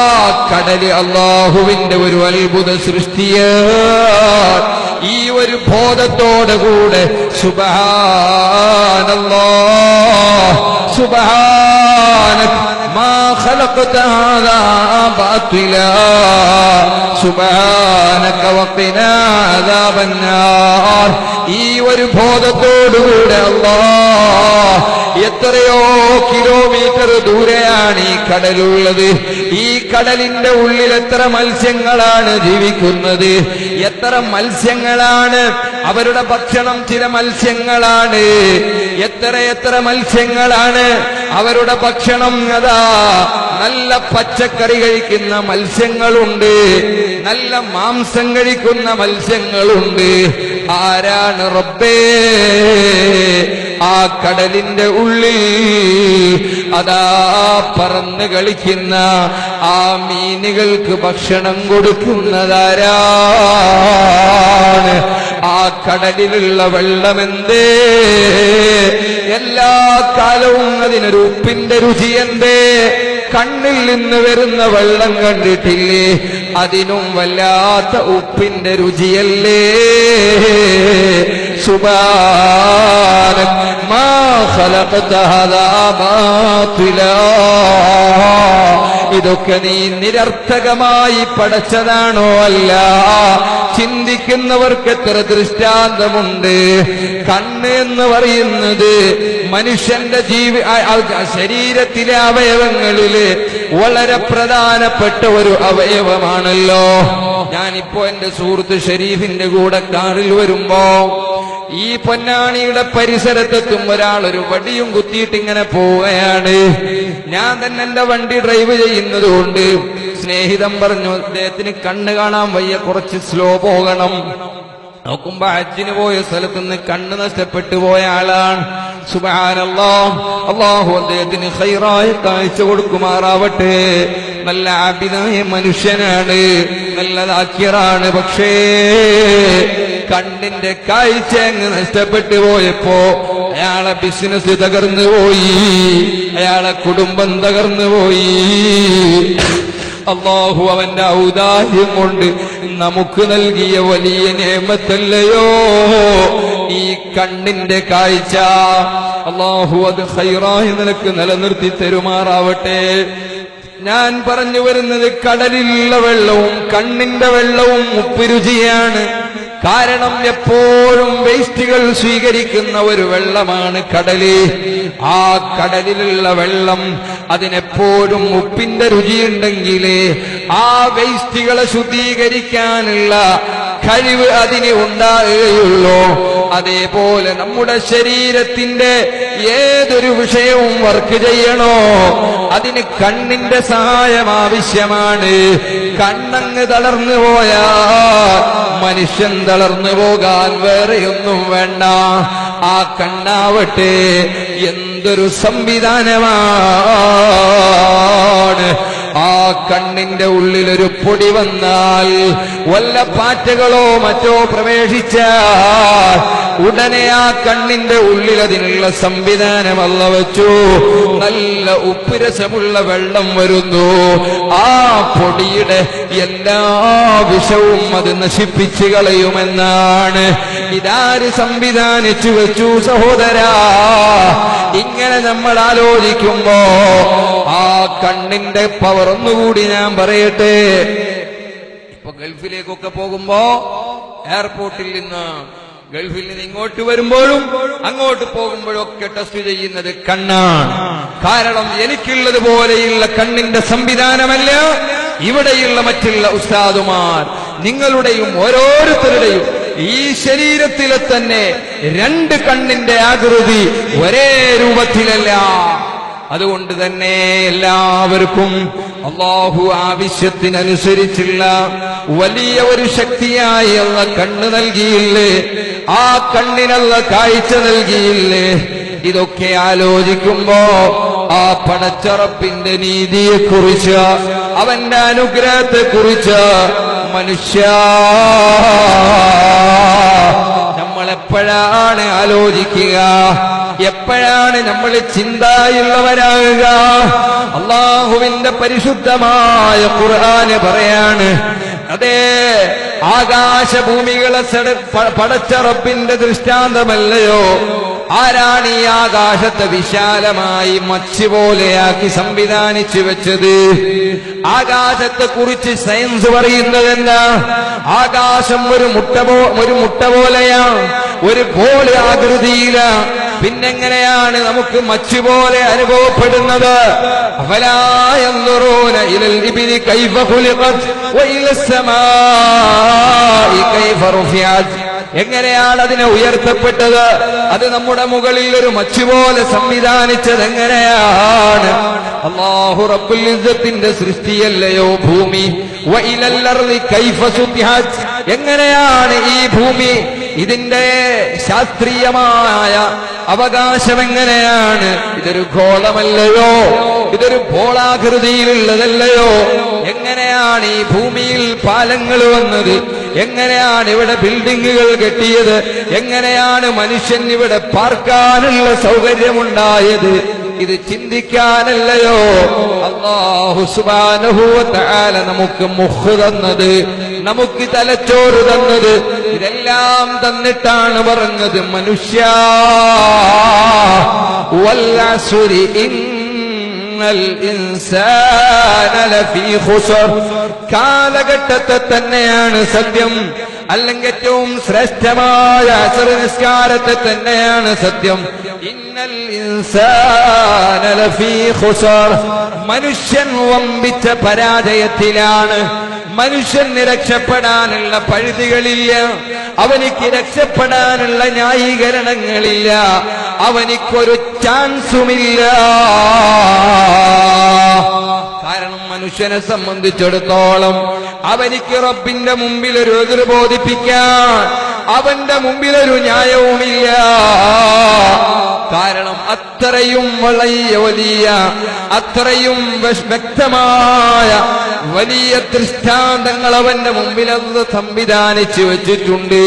കടല് അല്ലാഹുവിന്റെ ഒരു അത്ഭുത സൃഷ്ടിയാണ്. ഈ ഒരു ബോധത്തോടുകൂടെ സുബ്ഹാനല്ലാഹ് സുബ്ഹാനക മാ ഖലഖത ഹാദാ ബാതിലാ സുബ്ഹാനക വഖിനാ അദാബന്നാർ. ഈ ഒരു ബോധത്തോടുകൂടെ അല്ലാഹ് എത്രയോ കിലോമീറ്റർ ദൂരെയാണ് ഈ കടലുള്ളത്. ഈ കടലിന്റെ ഉള്ളിൽ എത്ര മത്സ്യങ്ങളാണ് ജീവിക്കുന്നത്, എത്ര മത്സ്യങ്ങളാണ് അവരുടെ ഭക്ഷണം. ചില മത്സ്യങ്ങളാണ് എത്ര മത്സ്യങ്ങളാണ് അവരുടെ ഭക്ഷണം. അതാ നല്ല പച്ചക്കറി കഴിക്കുന്ന മത്സ്യങ്ങളുണ്ട്, നല്ല മാംസം കഴിക്കുന്ന മത്സ്യങ്ങളുണ്ട്. ആരാണ് റബ്ബേ ആ കടലിന്റെ ഉള്ളിൽ അതാ പറന്ന് കളിക്കുന്ന ആ മീനുകൾക്ക് ഭക്ഷണം കൊടുക്കുന്നതാരാണ്? ആ കടലിലുള്ള വെള്ളമെന്തേ? എല്ലാ കാലവും അതിനൊരു ഉപ്പിന്റെ രുചി എന്തേ? കണ്ണിൽ നിന്ന് വരുന്ന വെള്ളം കണ്ടിട്ടില്ലേ? അതിനും വല്ലാത്ത ഉപ്പിന്റെ രുചിയല്ലേ? സുബ്ഹാനക മാ ഖലഖത ഹാദാ ബാതിലാ. ഇതൊക്കെ നീ നിരർത്ഥകമായി പടച്ചതാണോ? അല്ല. ചിന്തിക്കുന്നവർക്ക് എത്ര ദൃഷ്ടാന്തമുണ്ട്. കണ്ണ് എന്ന് പറയുന്നത് മനുഷ്യന്റെ ശരീരത്തിലെ അവയവങ്ങളില് വളരെ പ്രധാനപ്പെട്ട ഒരു അവയവമാണല്ലോ. ഞാനിപ്പോ എന്റെ സുഹൃത്ത് ഷരീഫിന്റെ കൂടെ കാറിൽ വരുമ്പോ ഈ പൊന്നാണിയുടെ പരിസരത്തെത്തും ഒരാൾ ഒരു വടിയും കുത്തിയിട്ട് ഇങ്ങനെ പോവുകയാണ്. ഞാൻ തന്നെ എന്റെ വണ്ടി ഡ്രൈവ് ചെയ്യുന്നത് കൊണ്ട് സ്നേഹിതൻ പറഞ്ഞു, അദ്ദേഹത്തിന് കണ്ണ് കാണാൻ വയ്യ, കുറച്ച് സ്ലോ പോകണം. നോക്കുമ്പോ ഹജ്ജിന് പോയ സ്ഥലത്ത് നിന്ന് കണ്ണ് നഷ്ടപ്പെട്ടു പോയ ആളാണ്. സുബ്ഹാനല്ലാഹ്, അല്ലാഹു അദ്ദേഹത്തിന് ഖൈറായ കാഴ്ച കൊടുക്കുമാറാവട്ടെ. നല്ല ആബിദായ മനുഷ്യനാണ്, നല്ല ദാക്കിറാണ്. പക്ഷേ കണ്ണിന്റെ കാഴ്ച അങ്ങ് നഷ്ടപ്പെട്ടു പോയപ്പോ അയാളെ ബിസിനസ് തകർന്നു പോയി, അയാളെ കുടുംബം തകർന്നു പോയി. അല്ലാഹു അവന്റെ ഔദാര്യം കൊണ്ട് നമുക്ക് നൽകിയ വലിയ നിഅമത്തല്ലയോ ഈ കണ്ണിന്റെ കാഴ്ച. അല്ലാഹു അത് ഖൈറായ നിലക്ക് നിലനിർത്തി തരുമാറാവട്ടെ. ഞാൻ പറഞ്ഞു വരുന്നത് കടലിലുള്ള വെള്ളവും കണ്ണിന്റെ വെള്ളവും ഉപ്പുരുചിയാണ്. കാരണം എപ്പോഴും വേസ്റ്റുകൾ സ്വീകരിക്കുന്ന ഒരു വെള്ളമാണ് കടല്. ആ കടലിലുള്ള വെള്ളം അതിനെപ്പോഴും ഉപ്പിന്റെ രുചിയുണ്ടെങ്കിലേ ആ വേസ്റ്റുകളെ ശുദ്ധീകരിക്കാനുള്ള കഴിവ് അതിന് ഉണ്ടാകുകയുള്ളൂ. അതേപോലെ നമ്മുടെ ശരീരത്തിന്റെ ഏതൊരു വിഷയവും വർക്ക് ചെയ്യണോ അതിന് കണ്ണിന്റെ സഹായം ആവശ്യമാണ്. കണ്ണങ്ങ് തളർന്നു പോയാൽ മനുഷ്യൻ തളർന്നു പോകാൻ വേറെയൊന്നും വേണ്ട. ആ കണ്ണാവട്ടെ എന്തൊരു സംവിധാനമാണ്. ആ കണ്ണിന്റെ ഉള്ളിലൊരു പൊടി വന്നാൽ, വല്ല പാറ്റകളോ മറ്റോ പ്രവേശിച്ചാൽ ഉടനെ ആ കണ്ണിന്റെ ഉള്ളിൽ അതിനുള്ള സംവിധാനം അല്ലാഹു വെച്ചു. നല്ല ഉപ്പുരസമുള്ള വെള്ളം വരുന്നു. ആ പൊടിയുടെ എല്ലാ വിഷവും അത് നശിപ്പിച്ചു കളയുമെന്നാണ്. ഇതാര് സംവിധാനിച്ചു വെച്ചു സഹോദരാ? ഇങ്ങനെ നമ്മൾ ആലോചിക്കുമ്പോ ആ കണ്ണിന്റെ പവർ ഒന്നുകൂടി ഞാൻ പറയട്ടെ. ഇപ്പൊ ഗൾഫിലേക്കൊക്കെ പോകുമ്പോ എയർപോർട്ടിൽ നിന്ന് ഗൾഫിൽ നിന്ന് ഇങ്ങോട്ട് വരുമ്പോഴും അങ്ങോട്ട് പോകുമ്പോഴും ഒക്കെ ടെസ്റ്റ് ചെയ്യുന്നത് കണ്ണാണ്. കാരണം എനിക്കുള്ളത് പോലെയുള്ള കണ്ണിന്റെ സംവിധാനമല്ല ഇവിടെയുള്ള മറ്റുള്ള ഉസ്താദുമാർ. നിങ്ങളുടെയും ഓരോരുത്തരുടെയും ഈ ശരീരത്തിലെ തന്നെ രണ്ട് കണ്ണിന്റെ ആകൃതി ഒരേ രൂപത്തിലല്ല. അതുകൊണ്ട് തന്നെ എല്ലാവർക്കും അല്ലാഹു ആവശ്യത്തിനനുസരിച്ചുള്ള വലിയ ഒരു ശക്തിയായി അല്ലാഹു കണ്ണ് നൽകിയില്ലേ? ആ കണ്ണിനുള്ള കാഴ്ച നൽകിയില്ലേ? ഇതൊക്കെ ആലോചിക്കുമ്പോ ആ പടച്ചറപ്പിന്റെ നീതിയെക്കുറിച്ച്, അവന്റെ അനുഗ്രഹത്തെക്കുറിച്ച് മനുഷ്യ നമ്മളെപ്പോഴാണ് ആലോചിക്കുക? എപ്പോഴാണ് നമ്മൾ ചിന്തയുള്ളവരാകുക? അല്ലാഹുവിന്റെ പരിശുദ്ധമായ ഖുർആന് പറയാണ്, അതേ ആകാശഭൂമികളെ പടച്ച റബ്ബിന്റെ ദൃഷ്ടാന്തമല്ലയോ? ആരാണ് ഈ ആകാശത്തെ വിശാലമായി മച്ച് പോലെയാക്കി സംവിധാനിച്ചു വെച്ചത്? ആകാശത്തെ കുറിച്ച് സയൻസ് പറയുന്നത് എന്താ? ആകാശം ഒരു മുട്ട പോലെയാ, ഒരു ബോൾ ആകൃതിയില. പിന്നെങ്ങനെയാണ് നമുക്ക് മച്ച് പോലെ അനുഭവപ്പെടുന്നത്? അഫലാ യൻദുറൂന ഇലൽ ഇബ്ലി കൈഫ ഖുലിഖത് വഇലസ് സമാഇ കൈഫ റുഫിഅത്. എങ്ങനെയാണ് അതിനെ ഉയർത്തപ്പെട്ടത്? അത് നമ്മുടെ മുകളിൽ ഒരു മച്ച് പോലെ സംവിധാനിച്ചത് എങ്ങനെയാണ്? അല്ലാഹു റബ്ബുൽ ഇസ്സത്തിന്റെ സൃഷ്ടിയല്ലയോ ഭൂമി? വഇലൽ അർളി കൈഫ സുതിഹത്. എങ്ങനെയാണ് ഈ ഭൂമി? ഇതിന്റെ ശാസ്ത്രീയമായ അവകാശം എങ്ങനെയാണ്? ഇതൊരു ഗോളമല്ലയോ? ഇതൊരു ബോളാകൃതിയിലുള്ളതല്ലയോ? എങ്ങനെയാണ് ഈ ഭൂമിയിൽ പാലങ്ങൾ വന്നത്? എങ്ങനെയാണ് ഇവിടെ ബിൽഡിങ്ങുകൾ കെട്ടിയത്? എങ്ങനെയാണ് മനുഷ്യൻ ഇവിടെ പാർക്കാനുള്ള സൗകര്യമുണ്ടായത്? ഇത് ചിന്തിക്കാനല്ലയോ അല്ലാഹു സുബ്ഹാനഹു വ തആല നമുക്ക് മുഖ് തന്നത്, നമുക്ക് തലച്ചോറ് തന്നത്? ഇതെല്ലാം തന്നിട്ടാണ് പറഞ്ഞത്, മനുഷ്യാ വൽ അസ്രി ഇന്നൽ ഇൻസാന ലഫീ ഖുസ്ർ. കാലഘട്ടത്തെ തന്നെയാണ് സത്യം, അല്ലെങ്കിൽ ഏറ്റവും ശ്രേഷ്ഠമായ അസ്ർ നിസ്കാരത്തെ തന്നെയാണ് സത്യം. ഇന്നൽ ഇൻസാന ലഫീ ഖുസ്ർ. മനുഷ്യൻ വമ്പിച്ച പരാജയത്തിലാണ്. മനുഷ്യന് രക്ഷപ്പെടാനുള്ള പഴുതുകളില്ല, അവനിക്ക് രക്ഷപ്പെടാനുള്ള ന്യായീകരണങ്ങളില്ല, അവനിക്കൊരു ചാൻസുമില്ല. കാരണം മനുഷ്യനെ സംബന്ധിച്ചിടത്തോളം അവനിക്ക് റബ്ബിന്റെ മുമ്പിൽ ഒരു എതിർ ബോധിപ്പിക്കാൻ അവന്റെ മുമ്പിൽ ഒരു ന്യായവുമില്ല. കാരണം അത്രയും വലിയ അത്രയും വ്യക്തമായ വലിയ ദൃഷ്ടാന്തങ്ങൾ അവന്റെ മുമ്പിൽ അത് സംവിധാനിച്ചു വെച്ചിട്ടുണ്ട്.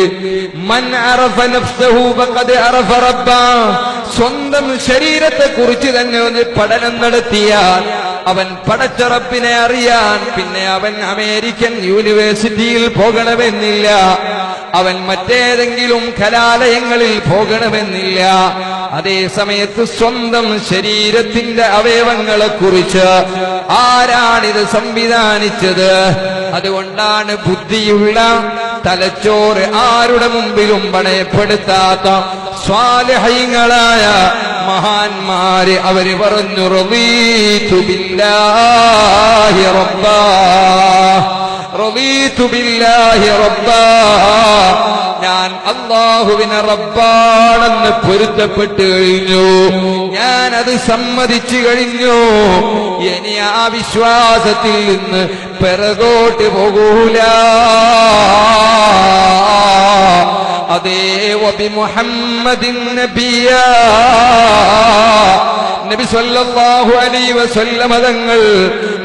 മൻ അറഫ നഫ്സഹു ഫഖദ് അറഫ റബ്ബ. സ്വന്തം ശരീരത്തെ കുറിച്ച് തന്നെ ഒന്ന് പഠനം നടത്തിയാൽ അവൻ പടച്ച റബ്ബിനെ അറിയാൻ പിന്നെ അവൻ അമേരിക്കൻ യൂണിവേഴ്സിറ്റിയിൽ പോകണമെന്നില്ല, അവൻ മറ്റേതെങ്കിലും കലാലയങ്ങളിൽ പോകണമെന്നില്ല. അതേ സമയത്ത് സ്വന്തം ശരീരത്തിന്റെ അവയവങ്ങളെ കുറിച്ച് ആരാണിത് സംവിധാനിച്ചത്? അതുകൊണ്ടാണ് ബുദ്ധിയുള്ള തലച്ചോറ് ആരുടെ മുമ്പിലും പണയപ്പെടുത്താത്ത സ്വാലിഹീങ്ങളായ മഹാന്മാര് അവര് പറഞ്ഞു, റളീതു ബില്ലാഹി റബ്ബാ, റളീതു ബില്ലാഹി റബ്ബാ. ഞാൻ അല്ലാഹുവിനെ റബ്ബാണെന്ന് പൊരുത്തപ്പെട്ടു കഴിഞ്ഞു, ഞാൻ അത് സമ്മതിച്ചു കഴിഞ്ഞു. ഇനി ആ വിശ്വാസത്തിൽ നിന്ന് പിറകോട്ട് പോകൂല. അതേ വബി മുഹമ്മദിൻ നബിയാ, നബി സല്ലല്ലാഹു അലൈഹി വസല്ലം തങ്ങൾ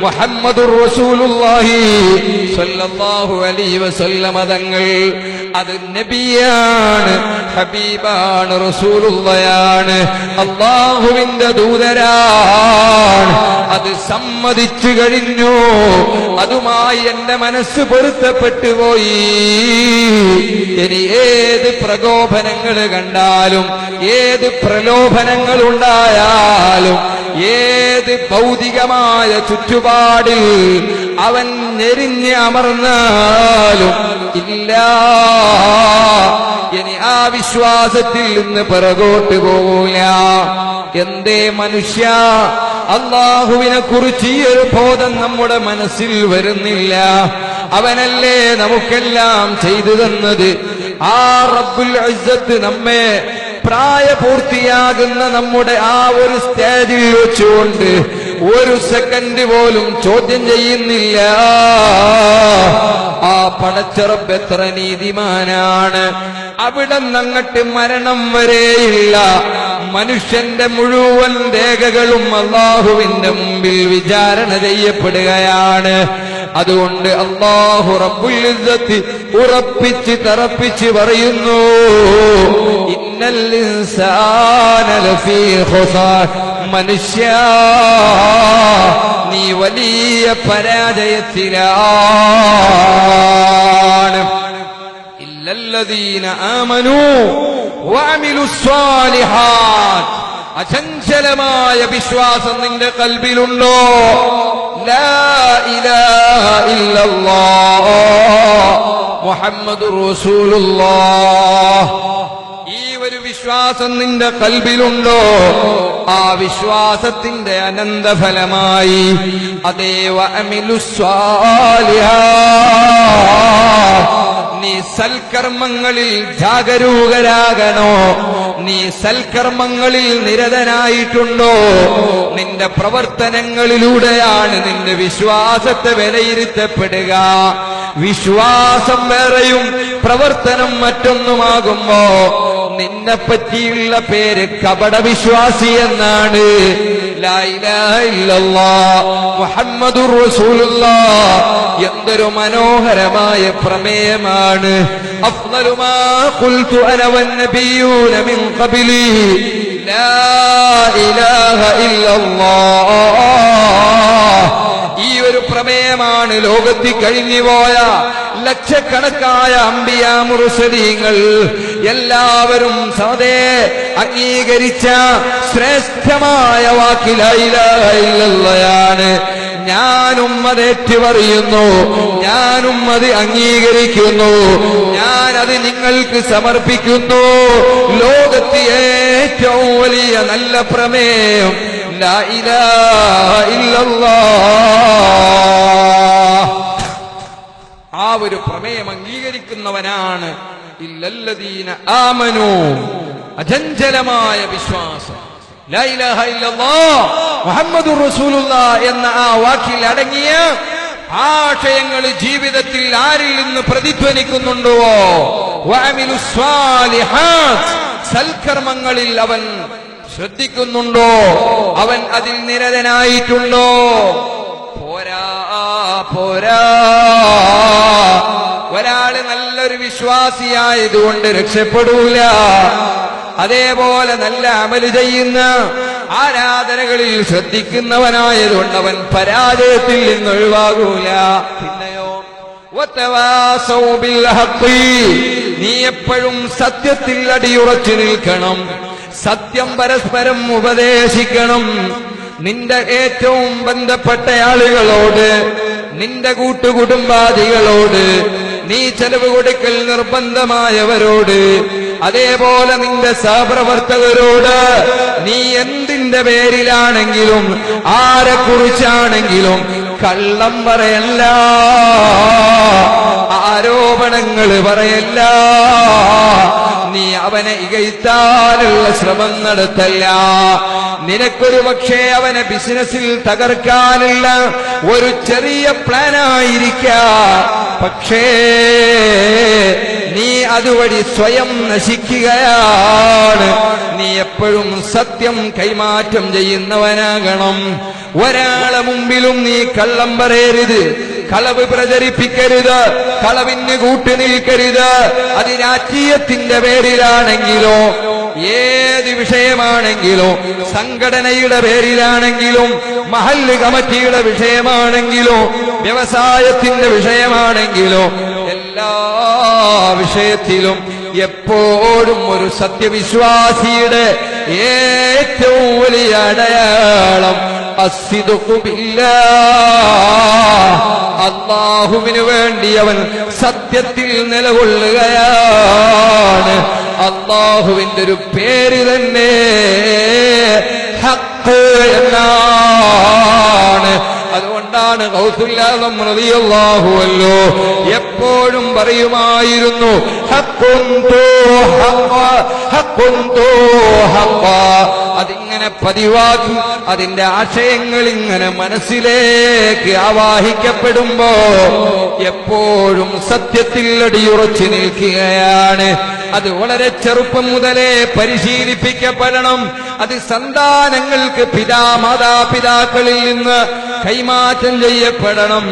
മുഹമ്മദുർ റസൂലുള്ളാഹി സല്ലല്ലാഹു അലൈഹി വസല്ലം തങ്ങൾ അത് നബിയാണ്, ഹബീബാണ്, റസൂലുള്ളയാണ്, അല്ലാഹുവിന്റെ ദൂതരാണ്. അത് സമ്മതിച്ചു കഴിഞ്ഞു. അതുമായി എന്റെ മനസ്സ് പൊരുത്തപ്പെട്ടു പോയി. ഇനി ഏത് പ്രകോപനങ്ങൾ കണ്ടാലും, ഏത് പ്രലോഭനങ്ങൾ ഉണ്ടായാലും, ഏത് ഭൗതികമായ ചുറ്റുപാടിൽ അവൻ ഞെരിഞ്ഞ് അമർന്നാലും ഇല്ല, ഇനി ആ വിശ്വാസത്തിൽ നിന്ന് പിറകോട്ട് പോകൂല. എന്തേ മനുഷ്യ, അല്ലാഹുവിനെ കുറിച്ച് ഈ ഒരു ബോധം നമ്മുടെ മനസ്സിൽ വരുന്നില്ല? അവനല്ലേ നമുക്കെല്ലാം ചെയ്തു തന്നത്. ആ റബ്ബുൽ ഇസ്സത്ത് നമ്മെ പ്രായപൂർത്തിയാകുന്ന നമ്മുടെ ആ ഒരു സ്റ്റേജിൽ വെച്ചുകൊണ്ട് ഒരു സെക്കൻഡ് പോലും ചോദ്യം ചെയ്യുന്നില്ല. ആ പടച്ച റബ്ബ് എത്ര നീതിമാനാണ്. അവിടെ നിന്നങ്ങട്ട് മരണം വരെയില്ല മനുഷ്യന്റെ മുഴുവൻ രേഖകളും അല്ലാഹുവിന്റെ മുമ്പിൽ വിചാരണ ചെയ്യപ്പെടുകയാണ്. അതുകൊണ്ട് അല്ലാഹു റബ്ബുൽ ഇസ്സത്ത് ഉറപ്പിച്ച് തറപ്പിച്ച് പറയുന്നു, ഇന്നൽ ഇൻസാന ലഫീ ഖുസാർ, മനുഷ്യ നീ വലിയ പരാജയത്തിലാണ്. ഇല്ലല്ലദീന ആമനൂ വഅമിലുസ് സ്വാലിഹാത്ത്, അചഞ്ചലമായ വിശ്വാസം നിന്റെ കൽബിലുണ്ടോ? ലാ ഇലാഹ ഇല്ലല്ലാഹ് മുഹമ്മദുർ റസൂലുള്ളാഹ്, ഈ ഒരു വിശ്വാസം നിന്റെ കൽബിലുണ്ടോ? ആ വിശ്വാസത്തിന്റെ അനന്തഫലമായി അതേ വഅമിലുസ് സ്വാലിഹാത്ത്, നീ സൽക്കർമ്മങ്ങളിൽ ജാഗരൂകരാകണോ? നീ സൽക്കർമ്മങ്ങളിൽ നിരതനായിട്ടുണ്ടോ? നിന്റെ പ്രവർത്തനങ്ങളിലൂടെയാണ് നിന്റെ വിശ്വാസത്തെ വിലയിരുത്തപ്പെടുക. വിശ്വാസം വേറെയും പ്രവർത്തനം മറ്റൊന്നുമാകുമ്പോ നിന്നെ പറ്റിയുള്ള പേര് കപടവിശ്വാസി എന്നാണ്. ലാ ഇലാഹ ഇല്ലല്ലാഹ് മുഹമ്മദുർ റസൂലുള്ളാഹ്, എന്തൊരു മനോഹരമായ പ്രമേയമാണ്. അഫ്ളലു മാ ഖുൽതു അന വന്നബിയൂന മിൻ ഖബ്ലി ലാ ഇലാഹ ഇല്ലല്ലാഹ്. ഈ ഒരു പ്രമേയമാണ് ലോകത്തിൽ കഴിഞ്ഞുപോയ ലക്ഷക്കണക്കായ അംബിയാ മുർസലീങ്ങൾ എല്ലാവരും സദേ അംഗീകരിച്ച ശ്രേഷ്ഠമായ വാക്ക് ലാ ഇലാഹ ഇല്ലല്ലാഹ്. ഞാനും അത് ഏറ്റുപറയുന്നു, ഞാനും അത് അംഗീകരിക്കുന്നു, ഞാനത് നിങ്ങൾക്ക് സമർപ്പിക്കുന്നു. ലോകത്തെ ഏറ്റവും വലിയ നല്ല പ്രമേയം ലാ ഇലാഹ ഇല്ലല്ലാഹ്. ആ ഒരു പ്രമേയം അംഗീകരിക്കുന്നവനാണ് ഇല്ലല്ലദീന ആമനൂ, അചഞ്ചലമായ വിശ്വാസം. ലാ ഇലാഹ ഇല്ലല്ലാഹ് മുഹമ്മദുർ റസൂലുള്ളാഹ് എന്ന ആ വാക്കിൽ അടങ്ങിയ ആശയങ്ങൾ ജീവിതത്തിൽ ആരിൽ നിന്ന് പ്രതിധ്വനിക്കുന്നുണ്ടോ? വഅമിലുസ് സ്വാലിഹാത്ത്, സൽക്കർമ്മങ്ങളിൽ അവൻ ശ്രദ്ധിക്കുന്നുണ്ടോ? അവൻ അതിൽ നിരതനായിട്ടുണ്ടോ? പോരാ പോരാ, ഒരാള് നല്ലൊരു വിശ്വാസിയായതുകൊണ്ട് രക്ഷപ്പെടൂല. അതേപോലെ നല്ല അമല് ചെയ്യുന്ന ആരാധനകളിൽ ശ്രദ്ധിക്കുന്നവനായതുകൊണ്ട് അവൻ പരാജയത്തിൽ നിന്ന് ഒഴിവാകൂല. പിന്നെയോ വതവാസൗ ബിൽ ഹഖ്, നീ എപ്പോഴും സത്യത്തിൽ അടിയുറച്ചു നിൽക്കണം. സത്യം പരസ്പരം ഉപദേശിക്കണം. നിന്റെ ഏറ്റവും ബന്ധപ്പെട്ട ആളുകളോട്, നിന്റെ കൂട്ടുകുടുംബാദികളോട്, നീ ചെലവ് കൊടുക്കൽ നിർബന്ധമായവരോട്, അതേപോലെ നിന്റെ സഹപ്രവർത്തകരോട് നീ എന്തിന്റെ പേരിലാണെങ്കിലും ആരെക്കുറിച്ചാണെങ്കിലും കള്ളം പറയല്ല, ആരോപണങ്ങൾ പറയല്ല. നീ അവനെ ഇകഴ്ത്താനുള്ള ശ്രമം നടത്തല്ല. നിനക്കൊരു പക്ഷേ അവനെ ബിസിനസ്സിൽ തകർക്കാനുള്ള ഒരു ചെറിയ പ്ലാനായിരിക്കാം, പക്ഷേ നീ അതുവഴി സ്വയം നശിക്കുകയാണ്. നീ എപ്പോഴും സത്യം കൈമാറ്റം ചെയ്യുന്നവനാകണം. ഒരാളെ മുമ്പിലും നീ കള്ളം പറയരുത്, കളവ് പ്രചരിപ്പിക്കരുത്, കളവിന് കൂട്ടുനിൽക്കരുത്. അത് രാഷ്ട്രീയത്തിന്റെ പേരിലാണെങ്കിലോ, ഏത് വിഷയമാണെങ്കിലോ, സംഘടനയുടെ പേരിലാണെങ്കിലും, മഹല്ല് കമ്മിറ്റിയുടെ വിഷയമാണെങ്കിലോ, വ്യവസായത്തിന്റെ വിഷയമാണെങ്കിലോ, എല്ലാ വിഷയത്തിലും എപ്പോഴും ഒരു സത്യവിശ്വാസിയുടെ ഏറ്റവും വലിയ അടയാളം അസ്സിദ്ഖു ബില്ലാഹ്, അല്ലാഹുവിനു വേണ്ടി അവൻ സത്യത്തിൽ നിലകൊള്ളുകയാണ്. അല്ലാഹുവിന്റെ ഒരു പേര് തന്നെ ഹഖ് എന്നാണ്. അതുകൊണ്ടാണ് ഗൗസുൽ ആസം റളിയല്ലാഹു അൻഹു എപ്പോഴും പറയുമായിരുന്നു, അതിങ്ങനെ പതിവാക്കി അതിന്റെ ആശയങ്ങൾ ഇങ്ങനെ മനസ്സിലേക്ക് ആവാഹിക്കപ്പെടുമ്പോ എപ്പോഴും സത്യത്തിൽ അടിയുറച്ചു നിൽക്കുകയാണ്. അത് വളരെ ചെറുപ്പം മുതലേ പരിശീലിപ്പിക്കപ്പെടണം. അത് സന്താനങ്ങൾക്ക് മാതാപിതാക്കളിൽ നിന്ന് കൈമാറ്റം ചെയ്യപ്പെടണം.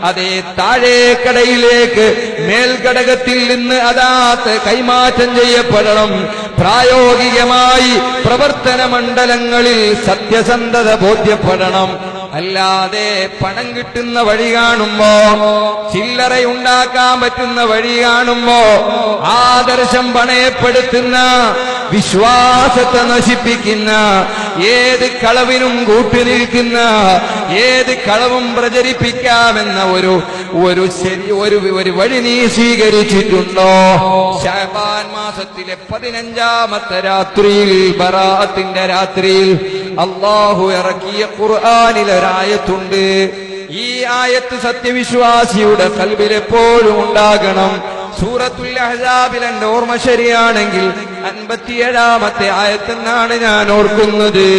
അതേ താഴേക്കടയിലേക്ക് മേൽഘടകത്തിൽ നിന്ന് അതാത്ത് കൈമാറ്റം ചെയ്യപ്പെടണം. പ്രായോഗികമായി പ്രവർത്തന മണ്ഡലങ്ങളിൽ സത്യസന്ധത ബോധ്യപ്പെടണം. അല്ലാതെ പണം കിട്ടുന്ന വഴി കാണുമ്പോ, ചില്ലറയുണ്ടാക്കാൻ പറ്റുന്ന വഴി കാണുമ്പോ, ആദർശം പണയപ്പെടുത്തുന്ന, വിശ്വാസത്തെ നശിപ്പിക്കുന്ന, ഏത് കളവിനും കൂട്ടുനിൽക്കുന്ന, ഏത് കളവും പ്രചരിപ്പിക്കാമെന്ന ഒരു വഴി നീ സ്വീകരിച്ചിട്ടുണ്ടോ? ശഅബാൻ മാസത്തിലെ 15ാമത്തെ രാത്രിയിൽ, ബറാഅത്തിന്റെ രാത്രിയിൽ അല്ലാഹു ഇറക്കിയ ഖുർആനിൽ ഒരായത്തുണ്ട്. ഈ ആയത്ത് സത്യവിശ്വാസിയുടെ ഖൽബിൽ എപ്പോഴും ഉണ്ടാകണം. സൂറത്തുൽ അഹ്സാബിൽ എന്റെ ഓർമ്മ ശരിയാണെങ്കിൽ 57ാമത്തെ ആയത്തെന്നാണ് ഞാൻ ഓർക്കുന്നത്.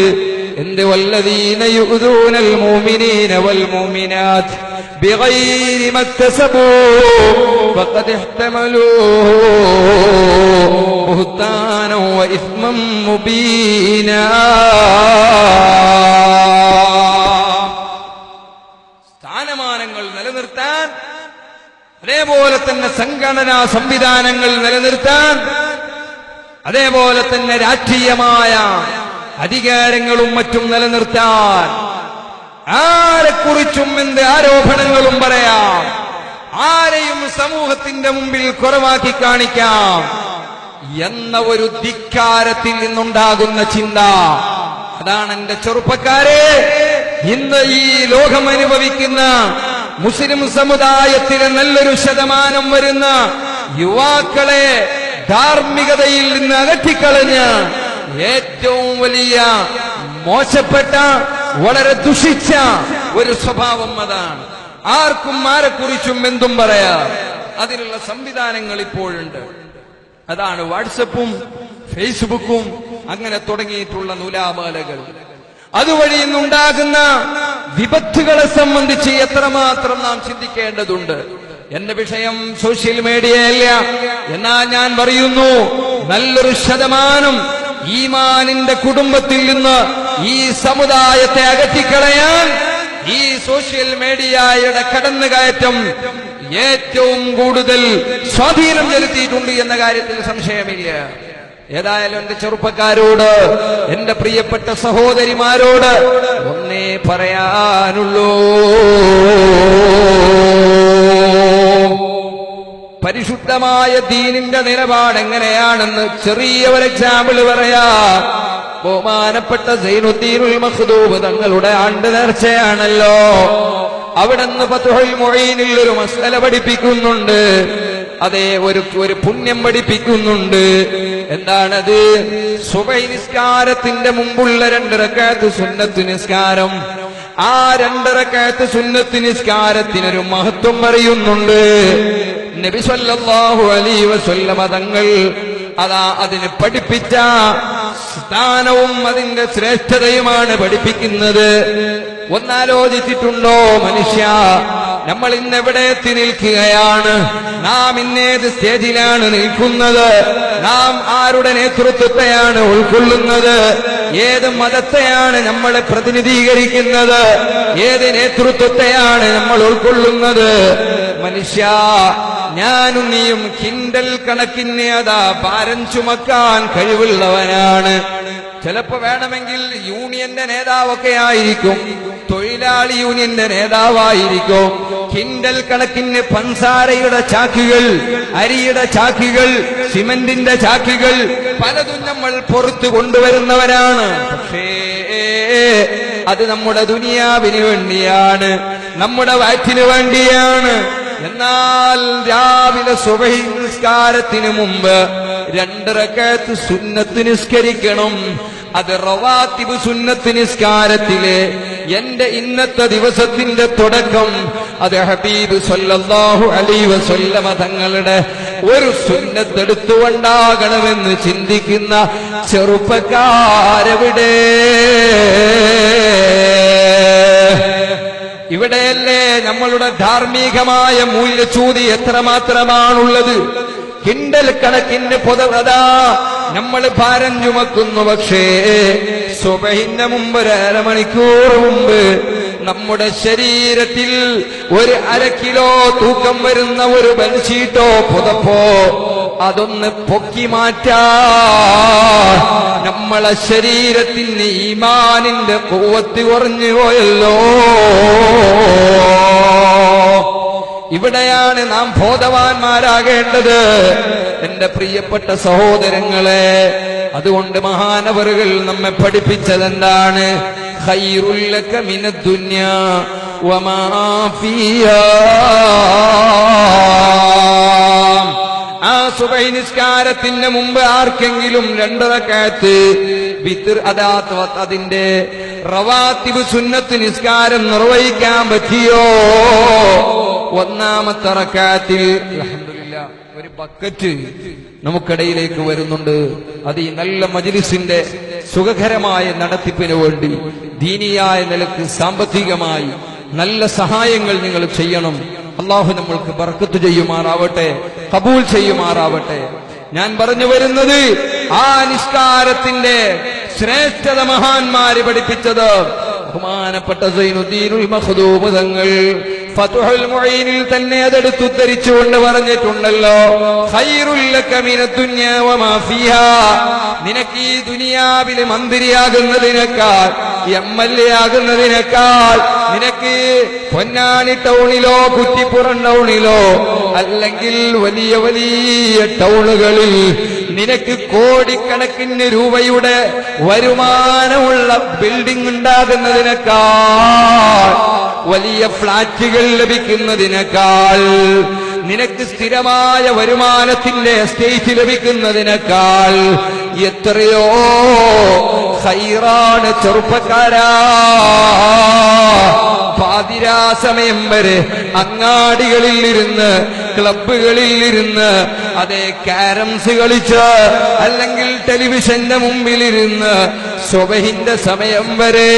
എന്ത്? വല്ലദീന യുഅ്ദൂനൽ മുഅ്മിനീന വൽ മുഅ്മിനാത്ത് ബിഗൈരി മക്തസബൂ ഫഖദ് ഇഹ്തമലൂ ബുഹ്താനൻ വ ഇസ്മൻ മുബീനാ. സ്ഥാനമാനങ്ങൾ നിലനിർത്താൻ, അതേപോലെ തന്നെ സംഘടനാ സംവിധാനങ്ങൾ നിലനിർത്താൻ, അതേപോലെ തന്നെ രാഷ്ട്രീയമായ അധികാരങ്ങളും മറ്റും നിലനിർത്താൻ ആരെക്കുറിച്ചും എന്ത് ആരോപണങ്ങളും പറയാം, ആരെയും സമൂഹത്തിന്റെ മുമ്പിൽ കുറവാക്കി കാണിക്കാം എന്ന ഒരു ധിക്കാരത്തിൽ നിന്നുണ്ടാകുന്ന ചിന്ത. അതാണ് എന്റെ ചെറുപ്പക്കാരെ ഇന്ന് ഈ ലോകം അനുഭവിക്കുന്ന മുസ്ലിം സമുദായത്തിലെ നല്ലൊരു ശതമാനം വരുന്ന യുവാക്കളെ ധാർമ്മികതയിൽ നിന്ന് അകറ്റിക്കളഞ്ഞ് ഏറ്റവും വലിയ മോശപ്പെട്ട, വളരെ ദുഷിച്ച ഒരു സ്വഭാവം അതാണ്. ആർക്കും ആരെക്കുറിച്ചും എന്തും പറയാം. അതിനുള്ള സംവിധാനങ്ങൾ ഇപ്പോഴുണ്ട്. അതാണ് വാട്സപ്പും ഫേസ്ബുക്കും അങ്ങനെ തുടങ്ങിയിട്ടുള്ള നൂലാമാലകൾ. അതുവഴി ഇന്നുണ്ടാകുന്ന വിപത്തുകളെ സംബന്ധിച്ച് എത്രമാത്രം നാം ചിന്തിക്കേണ്ടതുണ്ട്. എന്റെ വിഷയം സോഷ്യൽ മീഡിയയല്ല. എന്നാൽ ഞാൻ പറയുന്നു, നല്ലൊരു ശതമാനം ഈമാനിന്റെ കുടുംബത്തിൽ നിന്ന് ഈ സമുദായത്തെ അകറ്റിക്കളയാൻ ഈ സോഷ്യൽ മീഡിയയുടെ കടന്നുകയറ്റം ഏറ്റവും കൂടുതൽ സ്വാധീനം ചെലുത്തിയിട്ടുണ്ട് എന്ന കാര്യത്തിൽ സംശയമില്ല. ഏതായാലും എന്റെ ചെറുപ്പക്കാരോട്, എന്റെ പ്രിയപ്പെട്ട സഹോദരിമാരോട് ഒന്നേ പറയാനുള്ളൂ. പരിശുദ്ധമായ ദീനിന്റെ നിലപാട് എങ്ങനെയാണെന്ന് ചെറിയ ഒരു എക്സാമ്പിൾ പറയാ. ബഹുമാനപ്പെട്ട സൈനുദ്ദീനുൽ മഖ്ദൂബ് തങ്ങളുടെ ആണ്ട് നേർച്ചയാണല്ലോ. അവിടുന്ന് ഫത്ഹുൽ മുഈനിൽ ഒരു മസ്അല പഠിപ്പിക്കുന്നുണ്ട്. അതേ, ഒരു പുണ്യം പഠിപ്പിക്കുന്നുണ്ട്. എന്താണത്? സുബഹി നിസ്കാരത്തിന്റെ മുമ്പുള്ള 2 റക്അത്ത് സുന്നത്ത് നിസ്കാരം. ആ 2 റക്അത്ത് സുന്നത്ത് നിസ്കാരത്തിനൊരു മഹത്വം പറയുന്നുണ്ട്. നബി സല്ലല്ലാഹു അലൈഹി വസല്ലമ തങ്ങൾ അതിന് പഠിപ്പിച്ച സ്ഥാനവും അതിന്റെ ശ്രേഷ്ഠതയുമാണ് പഠിപ്പിക്കുന്നത്. ഒന്നാലോചിച്ചിട്ടുണ്ടോ മനുഷ്യ? നമ്മൾ ഇന്നെവിടെ എത്തി നിൽക്കുകയാണ്? നാം ഇന്നേത് സ്റ്റേജിലാണ് നിൽക്കുന്നത്? നാം ആരുടെ നേതൃത്വത്തെയാണ് ഉൾക്കൊള്ളുന്നത്? ഏത് മതത്തെയാണ് നമ്മളെ പ്രതിനിധീകരിക്കുന്നത്? ഏത് നേതൃത്വത്തെയാണ് നമ്മൾ ഉൾക്കൊള്ളുന്നത്? മനുഷ്യ, ഞാനും നീയും കിൻഡൽ കണക്കിന് ഭാരം ചുമക്കാൻ കഴിവുള്ളവനാണ്. ചിലപ്പോ വേണമെങ്കിൽ യൂണിയന്റെ നേതാവൊക്കെ ആയിരിക്കും, തൊഴിലാളി യൂണിയന്റെ നേതാവായിരിക്കും. കിൻഡൽ കണക്കിന് പഞ്ചസാരയുടെ ചാക്കുകൾ, അരിയുടെ ചാക്കുകൾ, സിമന്റിന്റെ ചാക്കുകൾ പലതും നമ്മൾ പുറത്തു കൊണ്ടുവരുന്നവരാണ്. പക്ഷേ അത് നമ്മുടെ ദുനിയാവിന് വേണ്ടിയാണ്, നമ്മുടെ വയറ്റിന് വേണ്ടിയാണ്. എന്നാൽ രാവിലെ സുബഹി നിസ്കാരത്തിന് മുമ്പ് 2 റക്അത്ത് സുന്നത്ത് നിസ്കരിക്കണം. അത് റവാത്തിബ് സുന്നത്ത് നിസ്കാരത്തിലെ എന്റെ ഇന്നത്തെ ദിവസത്തിന്റെ തുടക്കം അത് ഹബീബ് സല്ലല്ലാഹു അലൈഹി വസല്ലമ തങ്ങളുടെ ഒരു സുന്നത്ത് എടുത്തുകൊണ്ടാകണമെന്ന് ചിന്തിക്കുന്ന ചെറുപ്പക്കാരെവിടെ? ഇവിടെയല്ലേ നമ്മളുടെ ധാർമ്മികമായ മൂല്യച്യൂതി എത്രമാത്രമാണുള്ളത്? കിണ്ടൽ കണക്കിന് പൊതുവതാ നമ്മൾ ഭാരം ചുമക്കുന്നു. പക്ഷേ സുബഹിന്റെ മുമ്പ് 1/2 മണിക്കൂർ മുമ്പ് നമ്മുടെ ശരീരത്തിൽ 1/2 കിലോ തൂക്കം വരുന്ന ഒരു ബെഡ്ഷീറ്റോ പുതപ്പോ അതൊന്ന് പൊക്കി മാറ്റാൻ നമ്മളെ ശരീരത്തിന് ഈമാനിന്റെ ഖുവ്വത്ത് കുറഞ്ഞു പോയല്ലോ. ഇവിടെയാണ് നാം ബോധവാന്മാരാകേണ്ടത് എന്റെ പ്രിയപ്പെട്ട സഹോദരങ്ങളെ. അതുകൊണ്ട് മഹാനവറുകൾ നമ്മെ പഠിപ്പിച്ചതെന്താണ്? ഖൈറുൽ ലക മിനദ് ദുനിയാ വമാ ഫീഹാ. ആ സുബഹി നിസ്കാരത്തിന് മുമ്പ് ആർക്കെങ്കിലും 2 റക്അത്ത് വിത്ർ അദാത്ത് അതിന്റെ റവാത്തിബ് സുന്നത്ത് നിസ്കാരം നിർവഹിക്കാൻ പറ്റിയോ? ഒന്നാമത്തെ റക്അത്തിൽ അൽഹംദുലില്ലാഹ് ഒരു ബക്കറ്റ് നമുക്കിടയിലേക്ക് വരുന്നുണ്ട്. അത് ഈ നല്ല മജ്ലിസിന്റെ സുഖകരമായ നടത്തിപ്പിന് വേണ്ടി ദീനിയായ നിലക്ക് സാമ്പത്തികമായി നല്ല സഹായങ്ങൾ നിങ്ങൾ ചെയ്യണം. അള്ളാഹു നമ്മൾക്ക് ബർക്കത്ത് ചെയ്യുമാറാവട്ടെ, കബൂൽ ചെയ്യുമാറാവട്ടെ. ഞാൻ പറഞ്ഞു വരുന്നത് ആ നിസ്കാരത്തിന്റെ ശ്രേഷ്ഠത മഹാന്മാര് പഠിപ്പിച്ചത് ബഹുമാനപ്പെട്ട സൈനുദ്ദീനുൽ മഖ്ദൂം തങ്ങൾ ഫതുഹുൽ മുഈനിൽ തന്നെ അതെടുത്ത് ഉദ്ധരിച്ചുകൊണ്ട് പറഞ്ഞിട്ടുണ്ടല്ലോ, ഖൈറുൽ ലക മിനദ് ദുനിയാ വമാ ഫീഹാ. നിനക്ക് ഈ ദുനിയാവിൽ മന്ത്രിയാകുന്നതിനേക്കാൾ MLA ആകുന്നതിനേക്കാൾ നിനക്ക് പൊന്നാനി ടൗണിലോ കുറ്റിപ്പുറം ടൗണിലോ അല്ലെങ്കിൽ വലിയ വലിയ ടൗണുകളിൽ നിനക്ക് കോടിക്കണക്കിന് രൂപയുടെ വരുമാനമുള്ള ബിൽഡിംഗ് ഉണ്ടാകുന്നതിനേക്കാൾ വലിയ ഫ്ളാറ്റുകൾ ലഭിക്കുന്നതിനേക്കാൾ നിനക്ക് സ്ഥിരമായ വരുമാനത്തിന്റെ എസ്റ്റേറ്റ് ലഭിക്കുന്നതിനേക്കാൾ എത്രയോ ഖൈറാണ് ചെറുപ്പക്കാരാ. പാതിരാ സമയം വരെ അങ്ങാടികളിൽ ഇരുന്ന് ക്ലബുകളിൽ ഇരുന്ന് അതേ കാരംസ് കളിച്ച് അല്ലെങ്കിൽ ടെലിവിഷന്റെ മുമ്പിലിരുന്ന് സുബഹിന്റെ സമയം വരെ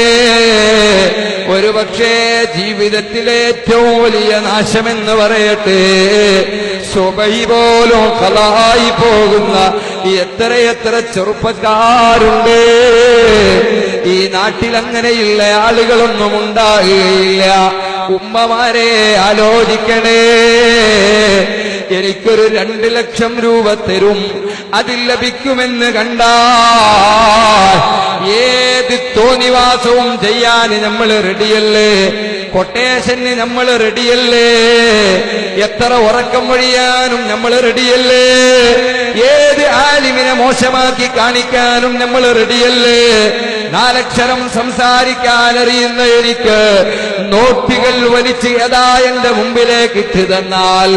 ഒരുപക്ഷേ ജീവിതത്തിലെ ഏറ്റവും വലിയ നാശമെന്ന് പറയട്ടെ സുബഹി പോലും ഖളായി പോകുന്ന എത്രയെത്ര ചെറുപ്പക്കാരുണ്ട്. ഈ നാട്ടിൽ അങ്ങനെയുള്ള ആളുകളൊന്നും ഉണ്ടാകുകയില്ല. ഉമ്മമാരെ ആലോചിക്കണേ. എനിക്കൊരു 2 ലക്ഷം രൂപ തരും, അതിൽ ലഭിക്കുമെന്ന് കണ്ടാൽ ഏത് തോന്നിവാസവും ചെയ്യാൻ നമ്മൾ റെഡിയല്ലേ? കൊട്ടേഷന് നമ്മൾ റെഡിയല്ലേ? എത്ര ഉറക്കം വഴിയാനും നമ്മൾ റെഡിയല്ലേ? ഏത് ആലിമിനെ മോശമാക്കി കാണിക്കാനും നമ്മൾ റെഡിയല്ലേ? 4 അക്ഷരം സംസാരിക്കാൻ അറിയുന്ന എനിക്ക് നോട്ടുകൾ വലിച്ച് ഏതാ എന്റെ മുമ്പിലേക്ക് ഇട്ട് തന്നാൽ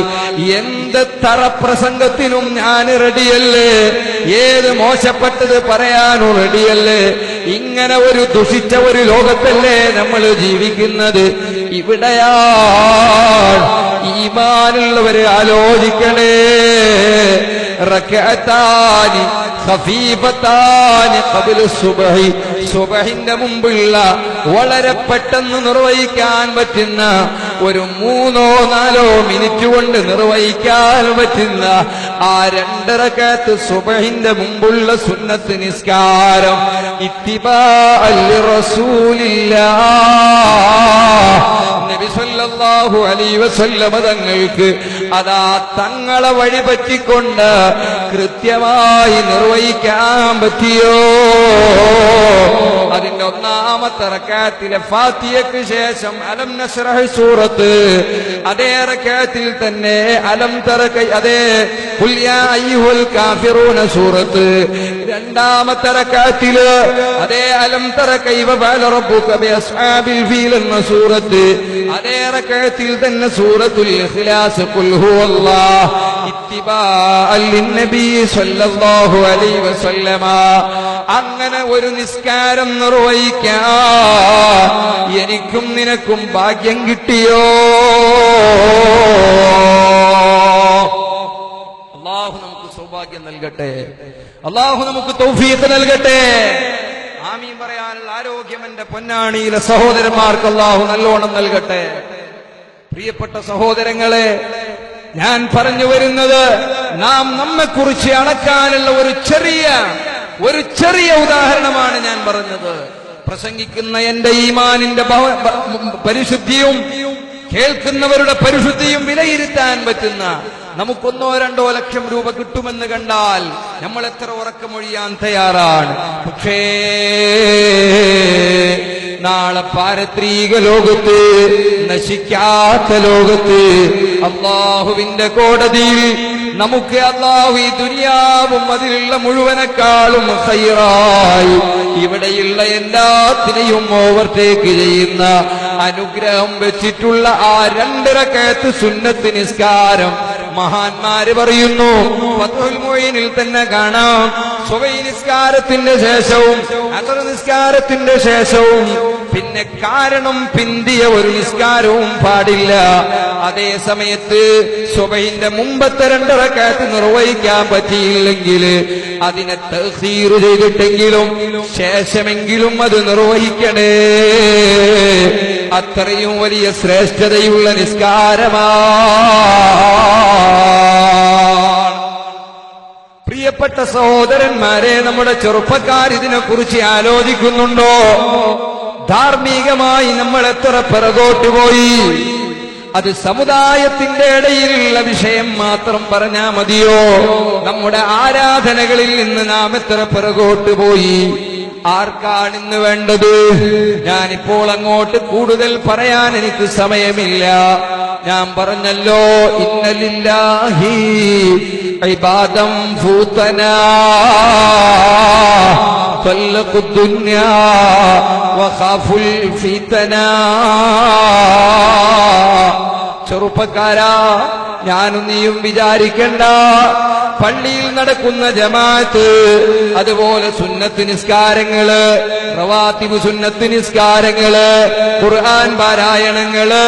എന്ത് തറപ്രസംഗത്തിനും ഞാൻ റെഡിയല്ലേ? ഏത് മോശപ്പെട്ടത് പറയാനും റെഡിയല്ലേ? ഇങ്ങനെ ഒരു ദുഷിച്ച ഒരു ലോകത്തല്ലേ നമ്മൾ ജീവിക്കുന്നത്? ഇവിടെയാണ് ഈമാനുള്ളവരെ ആലോചിക്കണേ. റക്അത്താനി ഖഫീഫത്താനി ഖബ്ല സുബ്ഹി, സുബ്ഹിന്റെ മുമ്പുള്ള വളരെ പെട്ടെന്ന് നിർവഹിക്കാൻ പറ്റുന്ന ഒരു 3-4 മിനിറ്റ് കൊണ്ട് നിർവഹിക്കാൻ പറ്റുന്ന ആ 2 റക്അത്ത് സുബ്ഹിന്റെ മുമ്പുള്ള സുന്നത്ത് നിസ്കാരം ഇത്തിബാഅൽ റസൂലില്ലാഹ്. നബി സല്ലല്ലാഹു അലൈഹി വസല്ലം തങ്ങൾക്ക് അതാ തങ്ങളെ വഴി പറ്റിക്കൊണ്ട് കൃത്യമായി നിർവഹിക്കാൻ പറ്റിയോ? അതിന്റെ 1-ാമത്തെ റക്അത്തിലെ ഫാത്തിഹയ്ക്ക് ശേഷം അലം നശ്റഹ് സൂറത്ത്, അതേ റക്അത്തിൽ തന്നെ അലം തറ അതേ ഖുൽ യാ അയ്യുഹൽ കാഫിറൂന സൂറത്ത്, 2-ാമത്തെ റക്അത്തില് അതേ അലം തറ കൈഫ ഫഅല റബ്ബുക ബിഅസ്ഹാബിൽ ഫീൽ എന്ന സൂറത്ത്, അതേ റക്അത്തിൽ തന്നെ സൂറത്തുൽ ഇഖ്ലാസ് ഖുൽ ഹുവല്ലാഹ് ഇത്തിബാഅൻ ലിന്നബി സല്ലല്ലാഹു അലൈഹി വസല്ലമ. അങ്ങനെ ഒരു നിസ്കാരം നിർവഹിക്കാൻ എനിക്കും നിനക്കും ഭാഗ്യം കിട്ടിയോ? അല്ലാഹു നമുക്ക് സൗഭാഗ്യം നൽകട്ടെ, അല്ലാഹു നമുക്ക് തൗഫീഖ് നൽകട്ടെ. ആമീൻ പറയാനുള്ള ആരോഗ്യം എന്റെ പൊന്നാണിയിലെ സഹോദരന്മാർക്ക് അല്ലാഹു നല്ലോണം നൽകട്ടെ. പ്രിയപ്പെട്ട സഹോദരങ്ങളെ, ഞാൻ പറഞ്ഞു വരുന്നത് നാം നമ്മെക്കുറിച്ച് അളക്കാനുള്ള ഒരു ചെറിയ ഉദാഹരണമാണ് ഞാൻ പറഞ്ഞത്. പ്രസംഗിക്കുന്ന എന്റെ ഈമാനിന്റെ പരിശുദ്ധിയും കേൾക്കുന്നവരുടെ പരിശുദ്ധിയും വിലയിരുത്താൻ പറ്റുന്ന നമുക്കൊന്നോ 2 ലക്ഷം രൂപ കിട്ടുമെന്ന് കണ്ടാൽ നമ്മൾ എത്ര ഉറക്കമൊഴിയാൻ തയ്യാറാണ്. പക്ഷേ നാളെ പാരത്രിക ലോകത്ത്, നശിക്കാത്ത ലോകത്ത്, അല്ലാഹുവിന്റെ കോടതിയിൽ നമുക്ക് അല്ലാഹു ഈ ദുനിയാവും അതിലുള്ള മുഴുവനേക്കാളും ഖൈറായി ഇവിടെയുള്ള എല്ലാത്തിനെയും ഓവർടേക്ക് ചെയ്യുന്ന അനുഗ്രഹം വെച്ചിട്ടുള്ള ആ 2 റക്അത്ത് സുന്നത്ത് നിസ്കാരം മഹാന്മാര് പറയുന്നു. ഫത്ഹുൽ മുഈനിൽ തന്നെ കാണാം, സുബഹി നിസ്കാരത്തിന്റെ ശേഷവും അസർ നിസ്കാരത്തിന്റെ ശേഷവും പിന്നെ കാരണം പിന്തിയ ഒരു നിസ്കാരവും പാടില്ല. അതേ സമയത്ത് സുബഹിന്റെ മുമ്പത്തെ 2 റക്അത്ത് നിർവഹിക്കാൻ പറ്റിയില്ലെങ്കിൽ അതിനെ തഖ്സീർ ചെയ്തിട്ടെങ്കിലും ശേഷമെങ്കിലും അത് നിർവഹിക്കണേ. അത്രയും വലിയ ശ്രേഷ്ഠതയുള്ള നിസ്കാരമാണ്. പ്രിയപ്പെട്ട സഹോദരന്മാരെ, നമ്മുടെ ചെറുപ്പക്കാർ ഇതിനെക്കുറിച്ച് ആലോചിക്കുന്നുണ്ടോ? ധാർമ്മികമായി നമ്മൾ എത്ര പിറകോട്ട് പോയി? അത് സമുദായത്തിന്റെ ഇടയിലുള്ള വിഷയം മാത്രം പറഞ്ഞാൽ മതിയോ? നമ്മുടെ ആരാധനകളിൽ നിന്ന് നാം എത്ര പിറകോട്ട് പോയി? ആർക്കാണ് ഇന്ന് വേണ്ടത്? ഞാനിപ്പോൾ അങ്ങോട്ട് കൂടുതൽ പറയാൻ എനിക്ക് സമയമില്ല. ഞാൻ പറഞ്ഞല്ലോ, ഇന്നലില്ലാഹി ഇബാദം ഫൂതനാ തല്ലഖു ദുനിയാ വഖാഫുൽ ഫിതനാ. ചെറുപ്പക്കാരാ, ഞാനും നീയും വിചാരിക്കണ്ട, പള്ളിയിൽ നടക്കുന്ന ജമാഅത്ത്, അതുപോലെ സുന്നത്ത് നിസ്കാരങ്ങള്, റവാത്തിബ് സുന്നത്ത് നിസ്കാരങ്ങള്, ഖുർആൻ പാരായണങ്ങള്,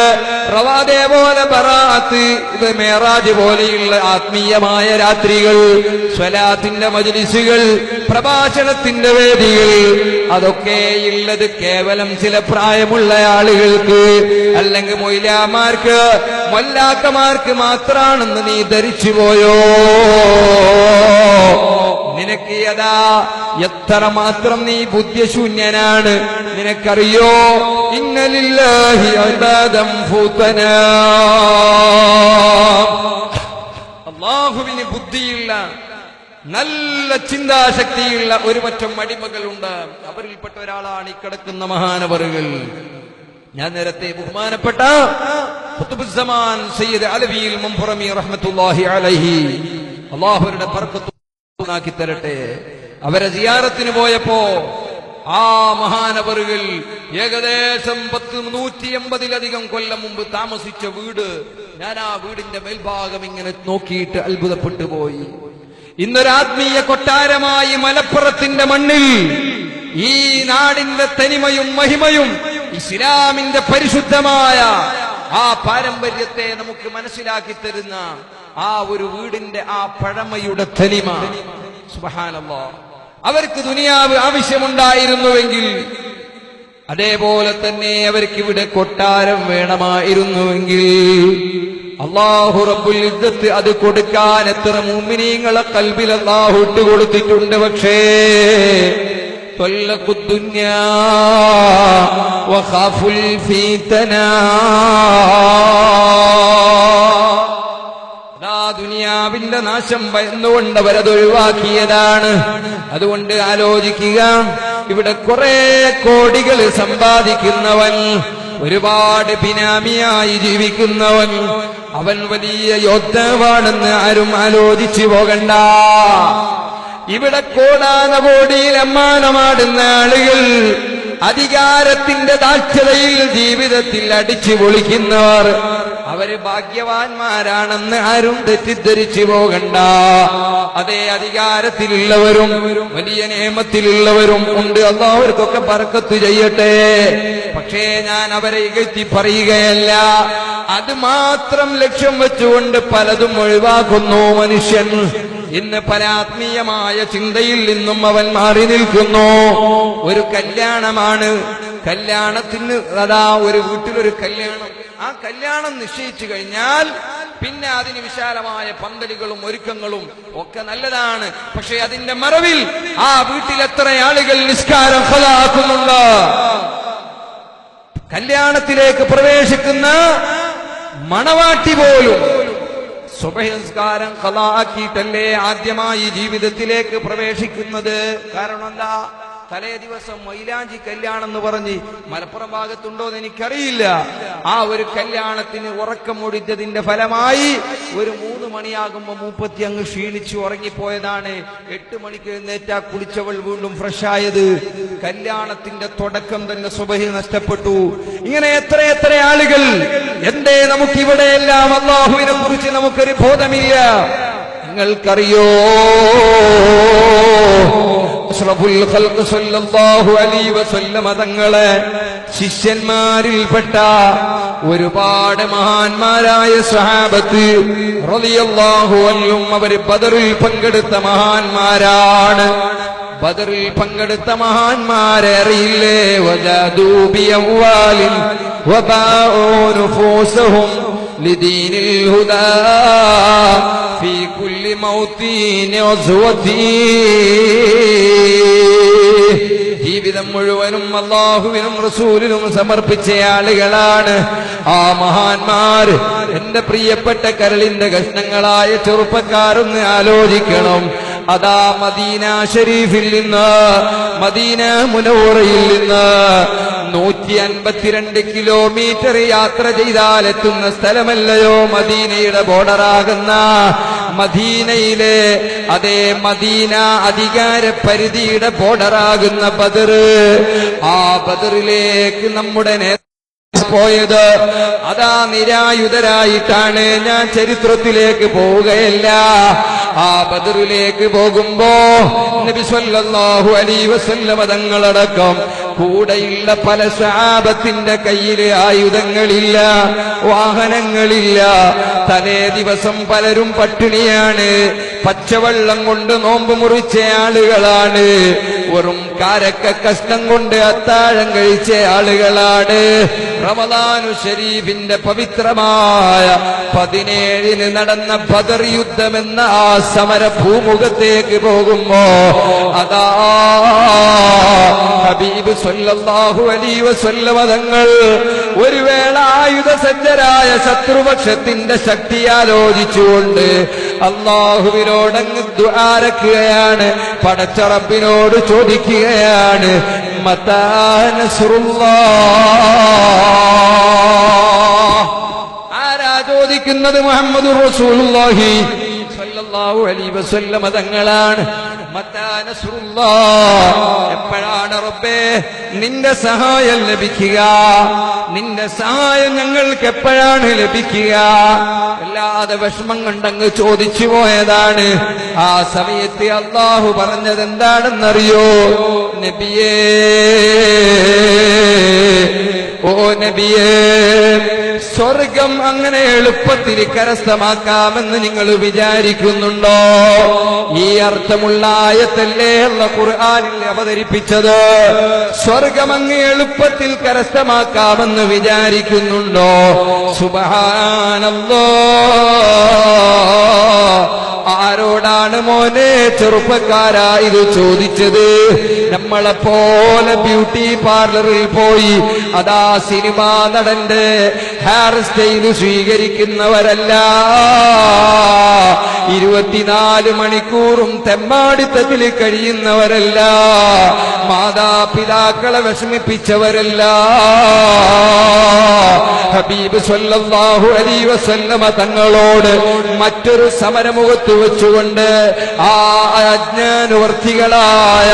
അതേപോലെ ബറാഅത്ത്, ഇത് മേറാജ് പോലെയുള്ള ആത്മീയമായ രാത്രികൾ, സ്വലാത്തിന്റെ മജ്ലിസുകൾ, പ്രഭാഷണത്തിന്റെ വേദികൾ, അതൊക്കെ ഉള്ളത് കേവലം ചില പ്രായമുള്ള ആളുകൾക്ക് അല്ലെങ്കിൽ മൊയ്ലാമാർക്ക്, മൊല്ലാക്കമാർക്ക് മാത്രാണെന്ന് നീ ധരിച്ചു പോയോ? നിനക്ക് യഥാ എത്രമാത്രം നീ ബുദ്ധിശൂന്യനാണ്. നിനക്കറിയോ, ഇന്നലില്ലാഹി ഇബാദം ഫൂതനാ. അല്ലാഹുവിന് ബുദ്ധിയുള്ള, നല്ല ചിന്താശക്തിയുള്ള ഒരു പറ്റം അടിമകളുണ്ട്. അവരിൽപ്പെട്ട ഒരാളാണ് ഈ കിടക്കുന്ന മഹാനവറുകൾ. ഞാൻ നേരത്തെ ബഹുമാനപ്പെട്ട ഖുത്ബുസ്സമാൻ സയ്യിദ് അലവിയിൽ മുംഫറമി റഹ്മത്തുള്ളാഹി അലൈഹി, അല്ലാഹുവിന്റെ ബർക്കത്താക്കി തരട്ടെ, അവരെ സിയാറത്തിന് പോയപ്പോ ആ മഹാനവറുകൾ ഏകദേശം 180-ലധികം കൊല്ലം മുമ്പ് താമസിച്ച വീട്, ഞാൻ ആ വീടിന്റെ മേൽഭാഗം ഇങ്ങനെ നോക്കിയിട്ട് അത്ഭുതപ്പെട്ടു പോയി. ഇന്നൊരാത്മീയ കൊട്ടാരമായി മലപ്പുറത്തിന്റെ മണ്ണിൽ ഈ നാടിന്റെ തനിമയും മഹിമയും ഇസ്ലാമിന്റെ പരിശുദ്ധമായ ആ പാരമ്പര്യത്തെ നമുക്ക് മനസ്സിലാക്കി തരുന്ന ആ ഒരു വീടിന്റെ ആ പഴമയുടെ തനിമ, സുബ്ഹാനല്ലാഹ്. അവർക്ക് ദുനിയാവ് ആവശ്യമുണ്ടായിരുന്നുവെങ്കിൽ, അതേപോലെ തന്നെ അവർക്ക് ഇവിടെ കൊട്ടാരം വേണമായിരുന്നുവെങ്കിൽ, അല്ലാഹു റബ്ബുൽ ഇസ്സത്ത് അത് കൊടുക്കാൻ എത്ര മുഅ്മിനീങ്ങളെ ഖൽബിൽ അല്ലാഹു ഇട്ട് കൊടുത്തിട്ടുണ്ട്. പക്ഷേ തല്ലഖു ദുനിയാ വഖാഫുൽ ഫിതനാ, ദുനിയാവിന്റെ നാശം ഭയന്നുകൊണ്ട് അവരത് ഒഴിവാക്കിയതാണ്. അതുകൊണ്ട് ആലോചിക്കുക, ഇവിടെ കുറെ കോടികൾ സമ്പാദിക്കുന്നവൻ, ഒരുപാട് ബിനാമിയായി ജീവിക്കുന്നവൻ, അവൻ വലിയ യോദ്ധാവാണെന്ന് ആരും ആലോചിച്ചു പോകണ്ട. ഇവിടെ കോടാനകോടിയിൽ അമ്മാനമാടുന്ന ആളുകൾ, അധികാരത്തിന്റെ ദാർഢ്യതയിൽ ജീവിതത്തിൽ അടിച്ചു പൊളിക്കുന്നവർ, അവര് ഭാഗ്യവാന്മാരാണെന്ന് ആരും തെറ്റിദ്ധരിച്ചു പോകണ്ട. അതേ അധികാരത്തിലുള്ളവരും വലിയ നിയമത്തിലുള്ളവരും ഉണ്ട്, അല്ലാഹു അവർക്കൊക്കെ ബർക്കത്ത് ചെയ്യട്ടെ. പക്ഷേ ഞാൻ അവരെ ഇകഴ്ത്തി പറയുകയല്ല. അത് മാത്രം ലക്ഷ്യം വെച്ചുകൊണ്ട് പലതും ഒഴിവാക്കുന്നു മനുഷ്യൻ. ഇന്ന് പല ആത്മീയമായ ചിന്തയിൽ നിന്നും അവൻ മാറി നിൽക്കുന്നു. ഒരു കല്യാണമാണ്, കല്യാണത്തിന് അതാ ഒരു വീട്ടിലൊരു കല്യാണം, ആ കല്യാണം നിശ്ചയിച്ചു കഴിഞ്ഞാൽ പിന്നെ അതിന് വിശാലമായ പന്തലുകളും ഒരുക്കങ്ങളും ഒക്കെ നല്ലതാണ്. പക്ഷെ അതിന്റെ മറവിൽ ആ വീട്ടിൽ എത്ര ആളുകൾ നിസ്കാരം ഖലാക്കുന്നുണ്ട്. കല്യാണത്തിലേക്ക് പ്രവേശിക്കുന്ന മണവാട്ടി പോലും സുബഹി നിസ്കാരം ഖളാ ആക്കിയിട്ടല്ലേ ആദ്യമായി ജീവിതത്തിലേക്ക് പ്രവേശിക്കുന്നത്. കാരണം എന്താ? തലേ ദിവസം മൈലാഞ്ചി കല്യാണം എന്ന് പറഞ്ഞ് മലപ്പുറം ഭാഗത്തുണ്ടോ എന്ന് എനിക്കറിയില്ല. ആ ഒരു കല്യാണത്തിന് ഉറക്കം ഒടിച്ചതിന്റെ ഫലമായി ഒരു 3 മണിയാകുമ്പോ മൂപ്പത്തി അങ്ങ് ക്ഷീണിച്ചു ഉറങ്ങിപ്പോയതാണ്. 8 മണിക്ക് എഴുന്നേറ്റാ കുളിച്ചവൾ വീണ്ടും ഫ്രഷായത്. കല്യാണത്തിന്റെ തുടക്കം തന്നെ സുബഹി നഷ്ടപ്പെട്ടു. ഇങ്ങനെ എത്ര ആളുകൾ. എന്തേ നമുക്കിവിടെയെല്ലാം അല്ലാഹുവിനെ കുറിച്ച് നമുക്കൊരു ബോധമില്ല? നിങ്ങൾക്കറിയോ, അഷ്റഫുൽ ഖൽഖ് സല്ലല്ലാഹു അലൈഹി വസല്ലമ തങ്ങളെ ശിഷ്യന്മാരിൽപ്പെട്ട ഒരുപാട് മഹാന്മാരായ സ്വഹാബത്ത് റളിയല്ലാഹു അൻഹും അവർ ബദറിൽ പങ്കെടുത്ത മഹാന്മാരാണ്. ബദറിൽ പങ്കെടുത്ത മഹാന്മാരെ അറിയില്ലേ? വജാദൂ ബിയവാലിൻ വബാഉ നുഫൂസഹും ലിദീനിൽ ഹുദാ ഫീ കുല്ലി മൗത്തിൻ വസ്വതി. ജീവിതം മുഴുവനും അല്ലാഹുവിനും റസൂലിനും സമർപ്പിച്ച ആളുകളാണ് ആ മഹാന്മാർ. എന്റെ പ്രിയപ്പെട്ട കരളിന്റെ കഷ്ണങ്ങളായ ചെറുപ്പക്കാരൊന്ന് ആലോചിക്കണം. അതാ മദീന ഷരീഫിൽ നിന്ന്, മദീന മുനവ്വറയിൽ നിന്ന് 152 കിലോമീറ്റർ യാത്ര ചെയ്താൽ എത്തുന്ന സ്ഥലമല്ലയോ മദീനയുടെ ബോർഡറാകുന്ന മദീനയിലെ അതേ മദീന അധികാര പരിധിയുടെ ബോർഡറാകുന്ന ബദർ. ആ ബദറിലേക്ക് നമ്മുടെ പോയത് അതാ നിരായുധരായിട്ടാണ്. ഞാൻ ചരിത്രത്തിലേക്ക് പോവുകയല്ല. ആ ബദറിലേക്ക് പോകുമ്പോ നബി സല്ലല്ലാഹു അലൈഹി വസല്ലമ തങ്ങളടക്കം കൂടെയുള്ള പല സ്വഹാബത്തിന്റെ കയ്യില് ആയുധങ്ങളില്ല, വാഹനങ്ങളില്ല. തലേ ദിവസം പലരും പട്ടിണിയാണ്. പച്ചവെള്ളം കൊണ്ട് നോമ്പ് മുറിച്ച ആളുകളാണ്. വെറും കാരക്ക കഷ്ണം കൊണ്ട് അത്താഴം കഴിച്ച ആളുകളാണ്. റമദാനു ശരീഫിന്റെ പവിത്രമായ 17-ന് നടന്ന ബദർ യുദ്ധമെന്ന ആ സമര ഭൂമുഖത്തേക്ക് പോകുമ്പോ അതാ ഹബീബ് സല്ലല്ലാഹു അലൈഹി വസല്ലമ തങ്ങൾ ഒരു വേള ആയുധസജ്ജരായ ശത്രുപക്ഷത്തിന്റെ ശക്തി ആലോചിച്ചുകൊണ്ട് അല്ലാഹുവിനോടങ്ങ് ദുആരക്കുകയാണ്. പടച്ച റബ്ബിനോട് ചോദിക്കുകയാണ്, മതാ നസ്റുല്ലാഹ്. ആരാ ചോദിക്കുന്നത്? മുഹമ്മദുർ റസൂലുള്ളാഹി സല്ലല്ലാഹു അലൈഹി വസല്ലമ തങ്ങളാണ്. മതാ നസ്റുല്ലാഹ്, എപ്പോഴാണ് റബ്ബേ നിന്റെ സഹായം ലഭിക്കുക? നിന്റെ സഹായം ഞങ്ങൾക്ക് എപ്പോഴാണ് ലഭിക്കുക? വല്ലാതെ വിഷമം കണ്ടങ്ങ് ചോദിച്ചു പോയതാണ്. ആ സമയത്ത് അല്ലാഹു പറഞ്ഞത് എന്താണെന്നറിയോ? നബിയേ, ഓ നബിയേ, സ്വർഗം അങ്ങനെ എളുപ്പത്തിൽ കരസ്ഥമാക്കാമെന്ന് നിങ്ങൾ വിചാരിക്കുന്നുണ്ടോ? ഈ അർത്ഥമുള്ള ആയത്തല്ലേ അല്ലാഹു ഖുർആനിൽ അവതരിപ്പിച്ചത്. സ്വർഗം അങ്ങ് എളുപ്പത്തിൽ കരസ്ഥമാക്കാമെന്ന് വിചാരിക്കുന്നുണ്ടോ? സുബ്ഹാനല്ലാഹ്. ആരോടാണ് മോനെ ചെറുപ്പക്കാരാ ഇത് ചോദിച്ചത്? നമ്മളെപ്പോലെ ബ്യൂട്ടി പാർലറിൽ പോയി അതാ സിനിമാ നടന്റെ ഹെയർ സ്റ്റൈൽ സ്വീകരിക്കുന്നവരല്ല. 24 മണിക്കൂറും തെമ്മാടിത്തത്തിൽ കഴിയുന്നവരല്ല. മാതാപിതാക്കളെ വിഷമിപ്പിച്ചവരല്ല. ഹബീബ് സല്ലല്ലാഹു അലൈഹി വസല്ലമ തങ്ങളോട് മറ്റൊരു സമരമുഖത്ത് വെച്ചുകൊണ്ട് ആ അജ്ഞാനവർത്തികളായ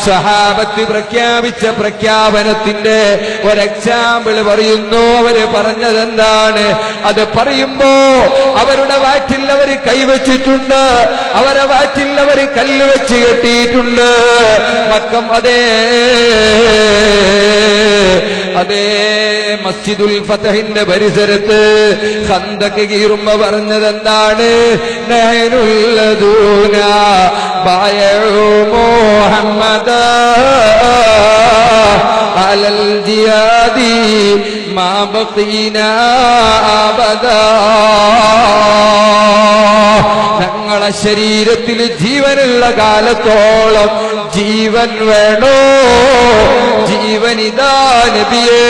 സ്വഹാബത്ത് പ്രഖ്യാപിച്ച പ്രഖ്യാപനത്തിന്റെ ഒരു എക്സാമ്പിൾ പറയുന്നു. അവര് പറഞ്ഞതെന്താണ്? അത് പറയുമ്പോ അവരുടെ വാറ്റിൽ അവർ കൈവച്ചിട്ടുണ്ട്, അവരെ വാറ്റിൽ അവർ കല്ല് വെച്ച് കെട്ടിയിട്ടുണ്ട്. മക്കം അതേ മസ്ജിദുൽ ഫതഹിന്റെ പരിസരത്ത് ഖന്ദഖ് കീറുമ്പോ പറഞ്ഞതെന്താണ്? നഹ്നുല്ലദൂന ബയഉ മുഹമ്മദാ അലൽ ജിയാദി മാ ബഖീനാ അബദാ. ഞങ്ങളെ ശരീരത്തിൽ ജീവനുള്ള കാലത്തോളം ജീവൻ വേണോ? ജീവനിതാ നബിയേ.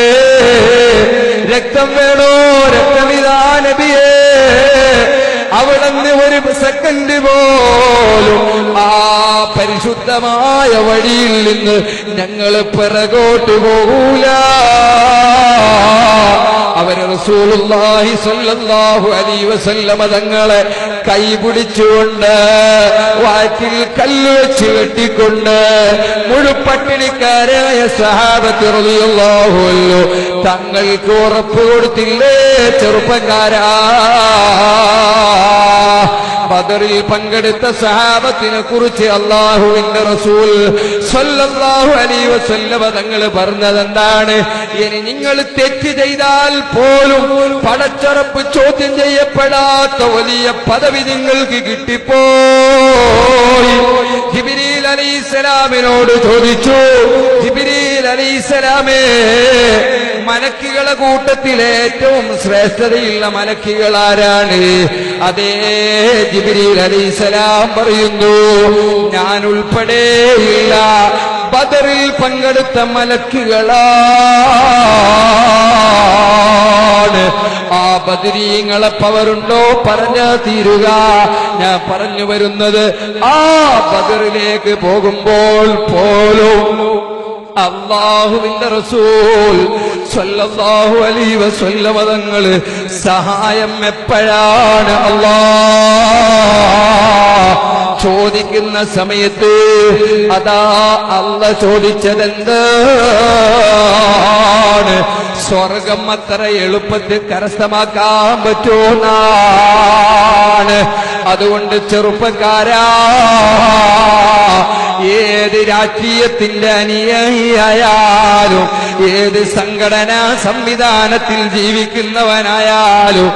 രക്തം വേണോ? രക്തമിതാ നബിയേ. അവിടുന്ന് ഒരു സെക്കൻഡ് പോലും ആ പരിശുദ്ധമായ വഴിയിൽ നിന്ന് ഞങ്ങൾ പിറകോട്ട് പോകൂല. അവര് റസൂലുള്ളാഹി സ്വല്ലല്ലാഹു അലൈഹി വസല്ലമ തങ്ങളെ കൈപിടിച്ചുകൊണ്ട് വാറ്റിൽ കല്ല് വെച്ച് വെട്ടിക്കൊണ്ട് മുഴുപട്ടിണിക്കാരായ സഹാബത്ത് റളിയല്ലാഹു അൻഹു തങ്ങൾക്ക് ഉറപ്പ് കൊടുത്തില്ലേ ചെറുപ്പക്കാരാ? ബദറിൽ പങ്കെടുത്ത സഹാബത്തിനെ കുറിച്ച് അല്ലാഹുവിന്റെ റസൂൽ സ്വല്ലല്ലാഹു അലൈഹി വസല്ലമ തങ്ങൾ പറഞ്ഞതെന്താണ്? ഇനി നിങ്ങൾ തെറ്റ് ചെയ്താൽ പോലും പടച്ചറപ്പ് ചോദ്യം ചെയ്യപ്പെടാത്ത വലിയ പദവി നിങ്ങൾക്ക് കിട്ടിപ്പോയി. ജിബ്രീൽ അലൈഹിസ്സലാമിനോട് ചോദിച്ചു, ജിബ്രീൽ അലൈഹിസ്സലാമേ, മലക്കുകളെ കൂട്ടത്തിലെ ഏറ്റവും ശ്രേഷ്ഠതയുള്ള മലക്കുകൾ ആരാണ്? അതേ ജിബ്രീൽ അലൈഹിസ്സലാം പറയുന്നു, ഞാൻ ഉൾപ്പെടെയില്ല ബദറിൽ പങ്കെടുത്ത മലക്കുകളാണ്. ആ ബദരീങ്ങളെ പവറുണ്ടോ പറഞ്ഞാ തീരുക. ഞാൻ പറഞ്ഞു വരുന്നത്, ആ ബദറിലേക്ക് പോകുമ്പോൾ പോലും അല്ലാഹുവിന്റെ റസൂൽ സ്വല്ലല്ലാഹു അലൈഹി വസല്ലമ തങ്ങൾ സഹായം എപ്പോഴാണ് അല്ലാഹ് ചോദിക്കുന്ന സമയത്ത് അതാ അല്ലാഹ് ചോദിച്ചതെന്താണ്? സ്വർഗം അത്ര എളുപ്പത്തിൽ കരസ്ഥമാക്കാൻ പറ്റുമെന്നാണ്. അതുകൊണ്ട് ചെറുപ്പക്കാരാ, ഏത് രാഷ്ട്രീയത്തിന്റെ അനുയായിയായാലും ഏത് സംഘടനാ സംവിധാനത്തിൽ ജീവിക്കുന്നവനായാലും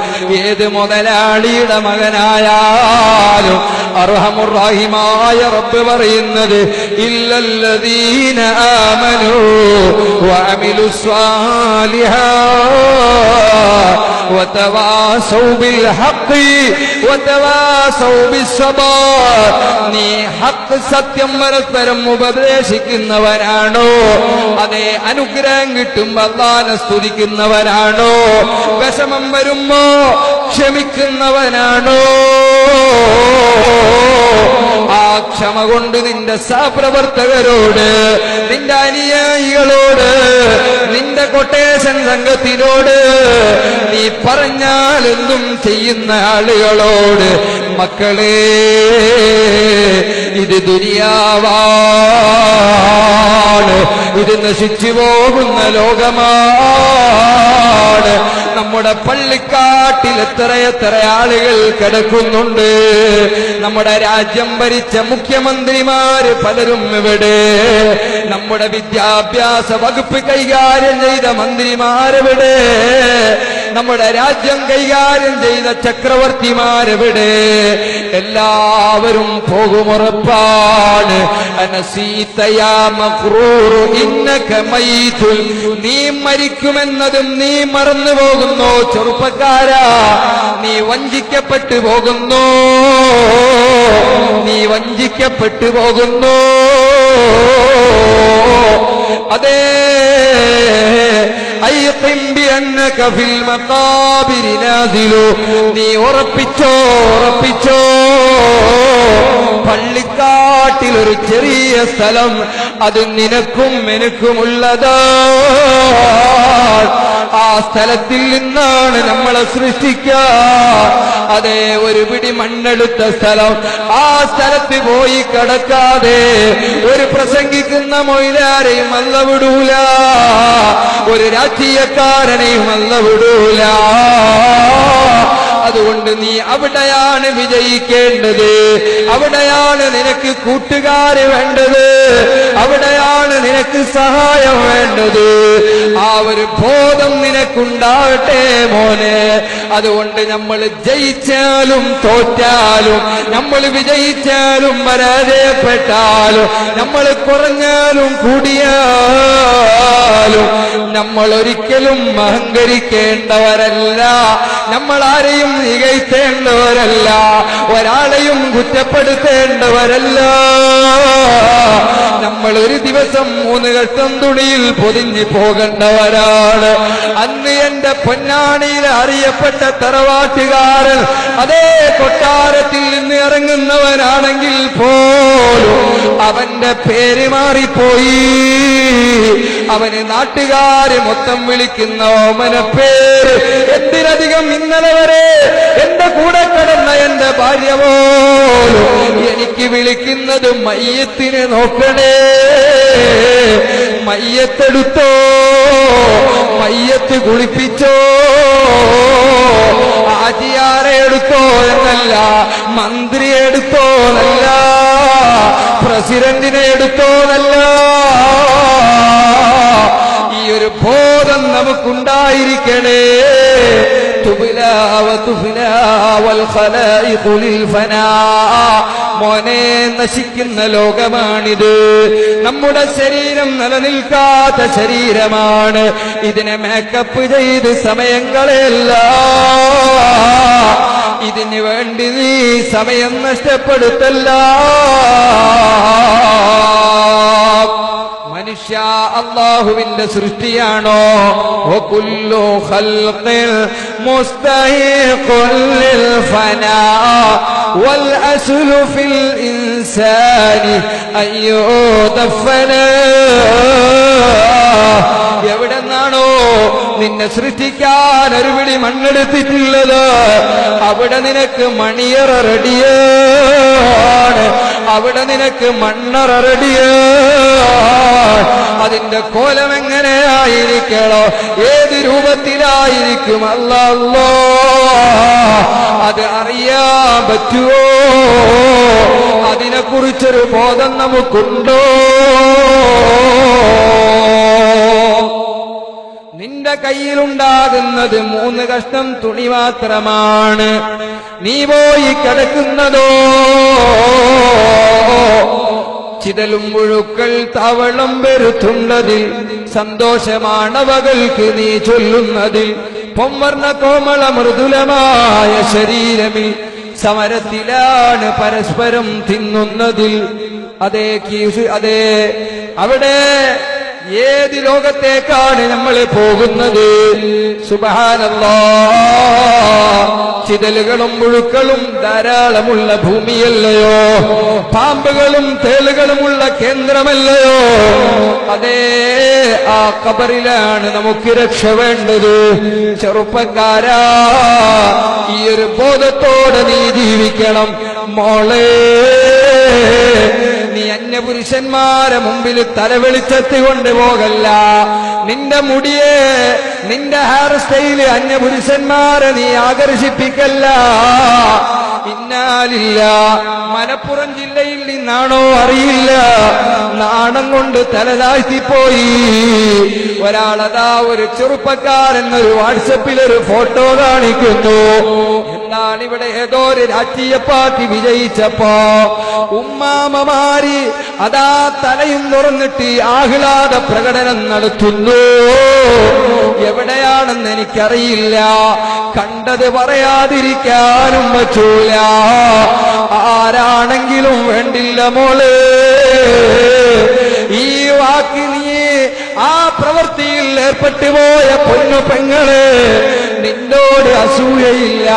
ഏത് മുതലാളിയുടെ മകനായാലും അർഹമുർ-റഹീമായ റബ്ബ് പറയുന്നത് ഇല്ലല്ലദീന ആമനൂ വഅമിലുസ്സാലിഹാത്ത് വതവാസൗ ബിൽ ഹഖ് വതവാസൗ ബിസ്സബർ. നീ ഹഖ് സത്യം പരസ്പരം ഉപദേശിക്കുന്നവനാണോ? അതേ അനുഗ്രഹം കിട്ടുമ്പോൾ അല്ലാഹുവിനെ സ്തുതിക്കുന്നവനാണോ? വിഷമം വരുമ്പോ ക്ഷമിക്കുന്നവനാണോ? ആ ക്ഷമ കൊണ്ട് നിന്റെ സഹപ്രവർത്തകരോട്, നിന്റെ അനുയായികളോട്, നിന്റെ കൊട്ടേഷൻ സംഘത്തിനോട്, നീ പറഞ്ഞാലെന്തും ചെയ്യുന്ന ആളുകളോട്, മക്കളെ ഇത് ദുനിയാവാണ്, ഇത് നശിച്ചു പോകുന്ന ലോകമാണ്. നമ്മുടെ പള്ളിക്കാട്ടിൽ എത്രയെത്ര ആളുകൾ കിടക്കുന്നുണ്ട്. നമ്മുടെ രാജ്യം ഭരിച്ച മുഖ്യമന്ത്രിമാര് പലരും ഇവിടെ. നമ്മുടെ വിദ്യാഭ്യാസ വകുപ്പ് കൈകാര്യം ചെയ്ത മന്ത്രിമാരെവിടെ? നമ്മുടെ രാജ്യം കൈകാര്യം ചെയ്ത ചക്രവർത്തിമാരെവിടെ? എല്ലാവരും പോകുമുറപ്പാണ്. അനസീതയാ മഖ്റൂർ ഇന്നക മൈതുൽ. നീ മരിക്കുമെന്നതും നീ മറന്നു പോകുന്നു. ചെറുപ്പക്കാരാ, നീ വഞ്ചിക്കപ്പെട്ടു പോകുന്നു, നീ വഞ്ചിക്കപ്പെട്ടു പോകുന്നു. അതേ നീ ഉറപ്പിച്ചോ, ഉറപ്പിച്ചോ. പള്ളിക്കാട്ടിൽ ഒരു ചെറിയ സ്ഥലം, അത് നിനക്കും എനിക്കുമുള്ളത്. ആ സ്ഥലത്തിൽ നിന്നാണ് നമ്മളെ സൃഷ്ടിക്കുക. അതേ ഒരു പിടി മണ്ണെടുത്ത സ്ഥലം, ആ സ്ഥലത്ത് പോയി കിടക്കാതെ ഒരു പ്രസംഗിക്കുന്ന മൊയ്ലാരെയും അല്ല വിടൂല, ഒരു രാഷ്ട്രീയക്കാരനെയും അല്ല വിടൂല. അതുകൊണ്ട് നീ അവിടെയാണ് വിജയിക്കേണ്ടത്, അവിടെയാണ് നിനക്ക് കൂട്ടുകാര് വേണ്ടത്, അവിടെയാണ് നിനക്ക് സഹായം വേണ്ടത്. ആ ഒരു ബോധം നിനക്കുണ്ടാകട്ടെ മോനെ. അതുകൊണ്ട് നമ്മൾ ജയിച്ചാലും തോറ്റാലും, നമ്മൾ വിജയിച്ചാലും പരാജയപ്പെട്ടാലും, നമ്മൾ കുറഞ്ഞാലും കൂടിയാലും നമ്മൾ ഒരിക്കലും അഹങ്കരിക്കേണ്ടവരല്ല, നമ്മൾ ആരെയും നികഴ്ത്തേണ്ടവരല്ല, ഒരാളെയും കുറ്റപ്പെടുത്തേണ്ടവരല്ല. നമ്മൾ ഒരു ദിവസം 3 കഷ്ണം തുണിയിൽ പൊതിഞ്ഞു പോകേണ്ടവരാണ്. അന്ന് എന്റെ പൊന്നാണിയിൽ അറിയപ്പെട്ട തറവാട്ടുകാരൻ അതേ കൊട്ടാരത്തിൽ നിന്ന് ഇറങ്ങുന്നവനാണെങ്കിൽ പോലും അവന്റെ പേര് മാറിപ്പോയി. അവന് നാട്ടുകാര് മൊത്തം വിളിക്കുന്ന ഓമന പേര്. എന്തിനധികം ഇന്നലെ വരെ എന്റെ കൂടെ കിടന്ന എന്റെ ഭാര്യ പോലും എനിക്ക് വിളിക്കുന്നത് മയ്യത്തിനെ നോക്കണേ, മയ്യത്തെടുത്തോ, മയ്യത്ത് കുളിപ്പിച്ചോ, ആജിയാരെ എടുത്തോ എന്നല്ല, മന്ത്രിയെ എടുത്തോ എന്നല്ല, പ്രസിഡന്റിനെ എടുത്തോ എന്നല്ല. ഈ ഒരു ബോധം നമുക്കുണ്ടായിരിക്കണേ. മോനെ, നശിക്കുന്ന ലോകമാണിത്. നമ്മുടെ ശരീരം നിലനിൽക്കാത്ത ശരീരമാണ്. ഇതിനെ മേക്കപ്പ് ചെയ്ത് സമയങ്ങളെയല്ല, ഇതിനു വേണ്ടി നീ സമയം നഷ്ടപ്പെടുത്തല്ല. മനുഷ്യ അല്ലാഹുവിന്റെ സൃഷ്ടിയാണോ? വകുല്ലു ഖൽഖിൽ മുസ്തഹിഖുൽ ലിൽ ഫനാ വൽ അസ്ലു ഫിൽ ഇൻസാനി അയ്യുദഫനാ. എവിടെന്നാണോ നിന്നെ സൃഷ്ടിക്കാൻ ഒരു പിടി മണ്ണെടുത്തിട്ടുള്ളത്, അവിടെ നിനക്ക് മണിയറ റെഡിയാണ്, അവിടെ നിനക്ക് മണ്ണറ റെഡിയാണ്. അതിന്റെ കോലം എങ്ങനെയായിരിക്കണോ, ഏത് രൂപത്തിലായിരിക്കും അല്ലാഹ് അത് അറിയാൻ പറ്റുമോ? അതിനെക്കുറിച്ചൊരു ബോധം നമുക്കുണ്ടോ? നിന്റെ കയ്യിലുണ്ടാകുന്നത് 3 കഷ്ണം തുണി മാത്രമാണ്. നീ പോയി കിടക്കുന്നതോ ചിതലും മുഴുക്കൾ താവളം വരുത്തുന്നതിൽ, സന്തോഷമാണവകൾക്ക് നീ ചൊല്ലുന്നതിൽ, പൊൻവർണ്ണ കോമള മൃദുലമായ ശരീരമിൽ സമരത്തിലാണ് പരസ്പരം തിന്നുന്നതിൽ. അതേ കീസ്, അതേ അവിടെ ഏത് ലോകത്തേക്കാണ് നമ്മൾ പോകുന്നത്? സുബ്ഹാനല്ലാഹ്, ചിതലുകളും മുഴുക്കളും ധാരാളമുള്ള ഭൂമിയല്ലയോ? പാമ്പുകളും തേളുകളുമുള്ള കേന്ദ്രമല്ലയോ? അതേ ആ ഖബറിലാണ് നമുക്ക് രക്ഷ വേണ്ടത്. ചെറുപ്പക്കാരാ, ഈ ഒരു ബോധത്തോടെ നീ ജീവിക്കണം മോളെ. നീ അന്യപുരുഷന്മാരെ മുമ്പിൽ തലവെളിച്ചത്ത് കൊണ്ടുപോകല്ല. നിന്റെ മുടിയെ, നിന്റെ ഹെയർ സ്റ്റൈല് അന്യപുരുഷന്മാരെ നീ ആകർഷിപ്പിക്കല്ല. ഇന്നാലില്ല, മലപ്പുറം ജില്ലയിൽ നിന്നാണോ അറിയില്ല, നാണം കൊണ്ട് തലതാഴ്ത്തിപ്പോയി ഒരാളതാ, ഒരു ചെറുപ്പക്കാരൻ ഒരു വാട്സപ്പിൽ ഒരു ഫോട്ടോ കാണിക്കുന്നു. എന്താണ് ഇവിടെ ഏതോ ഒരു രാഷ്ട്രീയ പാർട്ടി വിജയിച്ചപ്പോ ഉമ്മാമമാരി അതാ തലയും തുറന്നിട്ട് ആഹ്ലാദ പ്രകടനം നടത്തുന്നു. എവിടെയാണെന്ന് എനിക്കറിയില്ല, കണ്ടത് പറയാതിരിക്കാനും പറ്റൂല. ആരാണെങ്കിലും വേണ്ടില്ല മോളെ, ഈ വാക്ക് നീ ആ പ്രവൃത്തിയിൽ ഏർപ്പെട്ടു പോയ പൊന്നു പെങ്ങളെ, നിന്നോട് അസൂയയില്ല.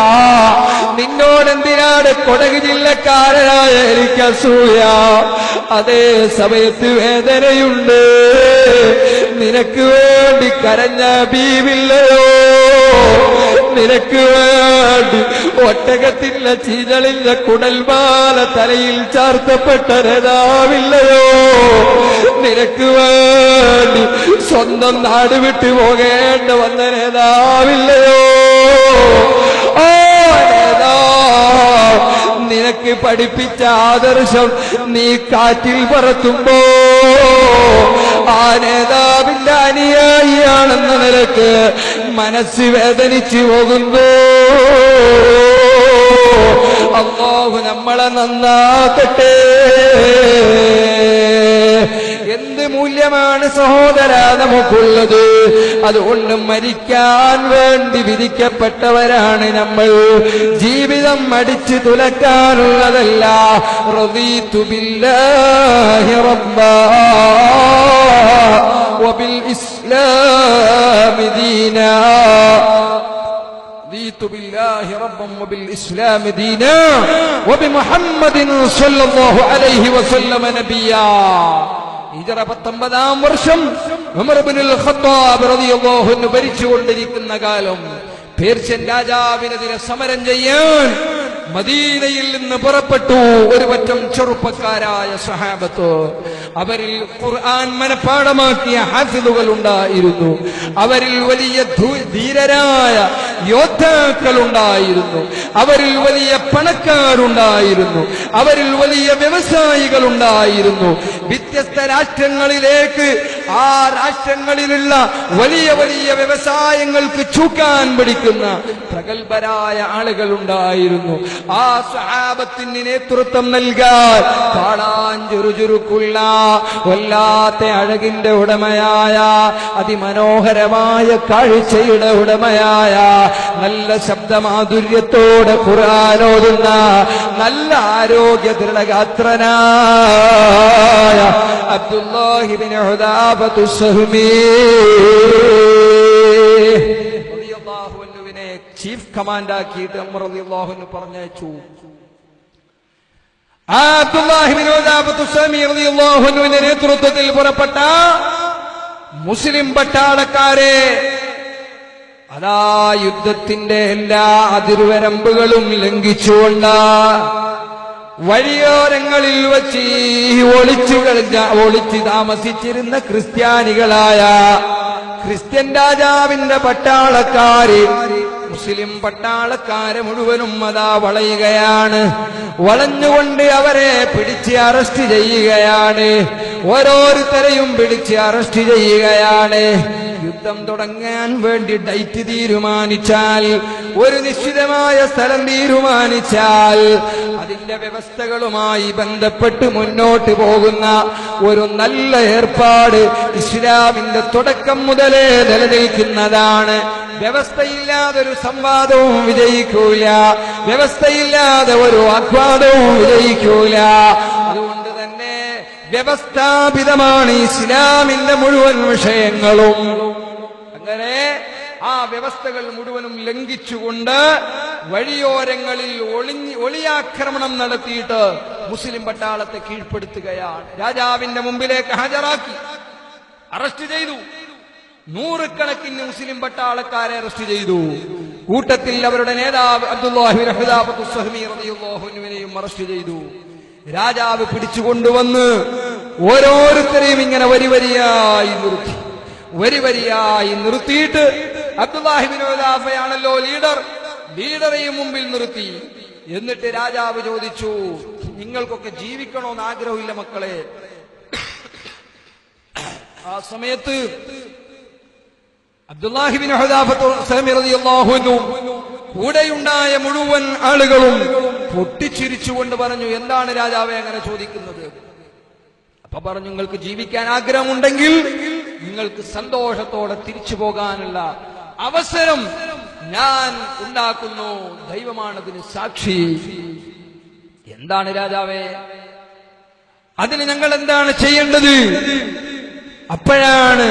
നിന്നോടെന്തിനാണ് കൊടക് ജില്ലക്കാരനായ എനിക്ക് അസൂയ? അതേ സമയത്ത് വേദനയുണ്ട്. നിനക്ക് വേണ്ടി കരഞ്ഞ ബീവില്ലയോ? നിനക്ക് വേണ്ടി ഒട്ടകത്തിന്റെ ചീതളിന്റെ കുടൽമാല തലയിൽ ചാർത്തപ്പെട്ട നേതാവില്ലയോ? നിനക്ക് വേണ്ടി സ്വന്തം നാട് വിട്ടു പോകേണ്ട വന്ന നേതാവില്ലയോ? ഓ നേതാവ്, നിനക്ക് പഠിപ്പിച്ച ആദർശം നീ കാറ്റിൽ പറത്തുമ്പോ ആ നേതാവിന്റെ അനുയായിയാണെന്ന നിലക്ക് മനസ്സ് വേദനിച്ചു പോകുന്നു. അല്ലാഹു നമ്മളെ നന്നാക്കട്ടെ. എന്ത് മൂല്യമാണ് സഹോദര നമുക്കുള്ളത്? അതുകൊണ്ട് മരിക്കാൻ വേണ്ടി വിധിക്കപ്പെട്ടവരാണ് നമ്മൾ. ജീവിതം അടിച്ചു തുലക്കാനുള്ളതല്ല. റളീതു ബില്ലാഹി റബ്ബാ وبالإسلام دينا وبمحمد صلى الله عليه وسلم نبيا. ഹിജറ 19-ാം വർഷം ഉമർ ഇബ്നുൽ ഖത്താബ് റളിയല്ലാഹു അൻഹു ഭരിച്ചുകൊണ്ടിരിക്കുന്ന കാലം പേർഷ്യൻ രാജാവിനെതിരെ സമരം ചെയ്യാൻ മദീനയിൽ നിന്ന് പുറപ്പെട്ടു ഒരു പറ്റം ചെറുപ്പക്കാരായ സഹാബത്ത്. അവരിൽ ഖുർആൻ മനഃപാഠമാക്കിയ ഹാഫിളുകൾ ഉണ്ടായിരുന്നു. അവരിൽ വലിയ ധീരരായ യോദ്ധാക്കൾ ഉണ്ടായിരുന്നു. അവരിൽ വലിയ പണക്കാരുണ്ടായിരുന്നു. അവരിൽ വലിയ വ്യവസായികൾ ഉണ്ടായിരുന്നു. വ്യത്യസ്ത രാഷ്ട്രങ്ങളിലേക്ക് ആ രാഷ്ട്രങ്ങളിലുള്ള വലിയ വലിയ വ്യവസായങ്ങൾക്ക് ചൂക്കാൻ പിടിക്കുന്ന പ്രഗത്ഭരായ ആളുകൾ ഉണ്ടായിരുന്നു. ആ സ്വഹാബത്തിന് നേതൃത്വം നൽകാൻ കാണാൻ ചുറുചുറുക്കുള്ള വല്ലാത്ത അഴകിന്റെ ഉടമയായ അതിമനോഹരമായ കാഴ്ചയുടെ ഉടമയായ നല്ല ശബ്ദമാധുര്യത്തോടെ ഖുർആൻ ഓതുന്ന നല്ല ആരോഗ്യ ദൃഢഗാത്രനായ അബ്ദുല്ലാഹി ഇബ്നു ഹുദാഫത്തു സഹ്മി റളിയല്ലാഹു അൻഹുവിനെ ചീഫ് കമാൻഡ് ആക്കിയിട്ട് ഉമർ റളിയല്ലാഹു അൻഹു പറഞ്ഞയച്ചു. അബ്ദുല്ലാഹി ഇബ്നു ഹുദാഫത്തു സഹ്മി റളിയല്ലാഹു അൻഹുവിന്റെ നേതൃത്വത്തിൽ പുറപ്പെട്ട മുസ്ലിം പട്ടാളക്കാരെ അതാ യുദ്ധത്തിന്റെ എല്ലാ അതിർവരമ്പുകളും ലംഘിച്ചുകൊണ്ട് വഴിയോരങ്ങളിൽ വച്ച് ഒളിച്ചു താമസിച്ചിരുന്ന ക്രിസ്ത്യാനികളായ ക്രിസ്ത്യൻ രാജാവിന്റെ പട്ടാളക്കാര് മുസ്ലിം പട്ടാളക്കാരെ മുഴുവനും അതാ വളയുകയാണ്. വളഞ്ഞുകൊണ്ട് അവരെ പിടിച്ച് അറസ്റ്റ് ചെയ്യുകയാണ്. ഓരോരുത്തരെയും പിടിച്ച് അറസ്റ്റ് ചെയ്യുകയാണ്. യുദ്ധം തുടങ്ങാൻ വേണ്ടി ഡേറ്റ് തീരുമാനിച്ചാൽ, ഒരു നിശ്ചിതമായ സ്ഥലം തീരുമാനിച്ചാൽ അതിന്റെ വ്യവസ്ഥകളുമായി ബന്ധപ്പെട്ട് മുന്നോട്ട് പോകുന്ന ഒരു നല്ല ഏർപ്പാട് ഇസ്ലാമിന്റെ തുടക്കം മുതലേ നിലനിൽക്കുന്നതാണ്. വ്യവസ്ഥയില്ലാതെ ഒരു സംവാദവും വിജയിക്കൂല. വ്യവസ്ഥയില്ലാതെ ഒരു വാഗ്വാദവും വിജയിക്കൂല. അതുകൊണ്ട് തന്നെ വ്യവസ്ഥാപിതമാണ് ഇസ്ലാമിന്റെ മുഴുവൻ വിഷയങ്ങളും. അങ്ങനെ ആ വ്യവസ്ഥകൾ മുഴുവനും ലംഘിച്ചുകൊണ്ട് വഴിയോരങ്ങളിൽ ഒളിയാക്രമണം നടത്തിയിട്ട് മുസ്ലിം പട്ടാളത്തെ കീഴ്പ്പെടുത്തുകയാണ്. രാജാവിന്റെ മുമ്പിലേക്ക് ഹാജരാക്കി അറസ്റ്റ് ചെയ്തു. നൂറുകണക്കിന് മുസ്ലിം പട്ടാളക്കാരെ അറസ്റ്റ് ചെയ്തു. കൂട്ടത്തിൽ അവരുടെ നേതാവ് അബ്ദുല്ലാഹി ഇബ്നു ഹുദാഫത്തു സഹ്മി റളിയല്ലാഹു അൻഹുവിനെയും അറസ്റ്റ് ചെയ്തു. രാജാവ് പിടിച്ചുകൊണ്ടുവന്ന് ഓരോരുത്തരെയും ഇങ്ങനെ വരിവരിയായി നിർത്തിയിട്ട് അബ്ദുല്ലാഹി ഇബ്നു ഹുദാഫയാണല്ലോ ലീഡറെയും മുമ്പിൽ നിർത്തി. എന്നിട്ട് രാജാവ് ചോദിച്ചു, നിങ്ങൾക്കൊക്കെ ജീവിക്കണമെന്ന് ആഗ്രഹമില്ല മക്കളെ? ആ സമയത്ത് അബ്ദുല്ലാഹി ഇബ്നു ഹുദാഫത്തു സഹ്മി റളിയല്ലാഹു അൻഹു കൂടെയുണ്ടായ മുഴുവൻ ആളുകളും പൊട്ടിച്ചിരിച്ചുകൊണ്ട് പറഞ്ഞു, എന്താണ് രാജാവേ അങ്ങനെ ചോദിക്കുന്നത്? അപ്പൊ പറഞ്ഞു, നിങ്ങൾക്ക് ജീവിക്കാൻ ആഗ്രഹമുണ്ടെങ്കിൽ നിങ്ങൾക്ക് സന്തോഷത്തോടെ തിരിച്ചു പോകാനുള്ള അവസരം ഞാൻ ഉണ്ടാക്കുന്നു. ദൈവമാണതിന് സാക്ഷി. എന്താണ് രാജാവേ, അതിന് ഞങ്ങൾ എന്താണ് ചെയ്യേണ്ടത്? അപ്പോഴാണ്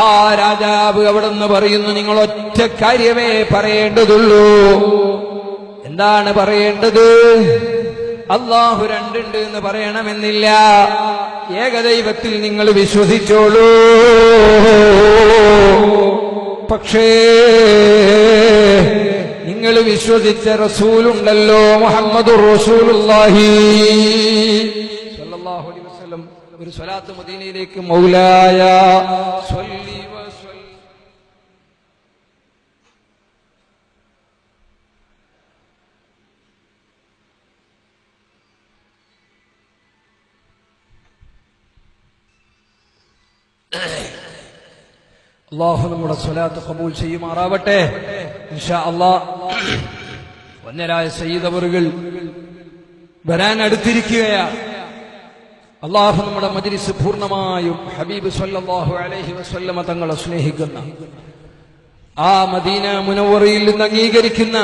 ആ രാജാവ് അവിടെ നിന്ന് പറയുന്നു, നിങ്ങൾ ഒറ്റ കാര്യമേ പറയേണ്ടതുള്ളൂ. എന്താണ് പറയേണ്ടത്? അല്ലാഹു രണ്ടുണ്ട് എന്ന് പറയണമെന്നില്ല. ഏകദൈവത്തിൽ നിങ്ങൾ വിശ്വസിച്ചോളൂ. പക്ഷേ നിങ്ങൾ വിശ്വസിച്ച റസൂലുണ്ടല്ലോ, മുഹമ്മദുർ റസൂലുള്ളാഹി സ്വല്ലല്ലാഹു അലൈഹി വസല്ലം, ഒരു സ്വലാത്ത് മദീനയിലേക്ക് മൗലായ സ്വല്ലി വസല്ലം. അല്ലാഹു നമ്മുടെ സ്വലാത്ത് ഖബൂൽ ചെയ്യുമാറാവട്ടെ. ഇൻഷാ അല്ലാഹ് വന്യരായ സയ്യിദ് അവറുകൾ വരാൻ അടുത്തിരിക്കുകയാണ്. അല്ലാഹു നമ്മുടെ മജ്ലിസ് പൂർണ്ണമായും ഹബീബ് സ്വല്ലല്ലാഹു അലൈഹി വസല്ലമ തങ്ങളെ സ്നേഹിക്കുന്ന, ആ മദീന മുനവ്വറയിൽ നിന്ന് അംഗീകരിക്കുന്ന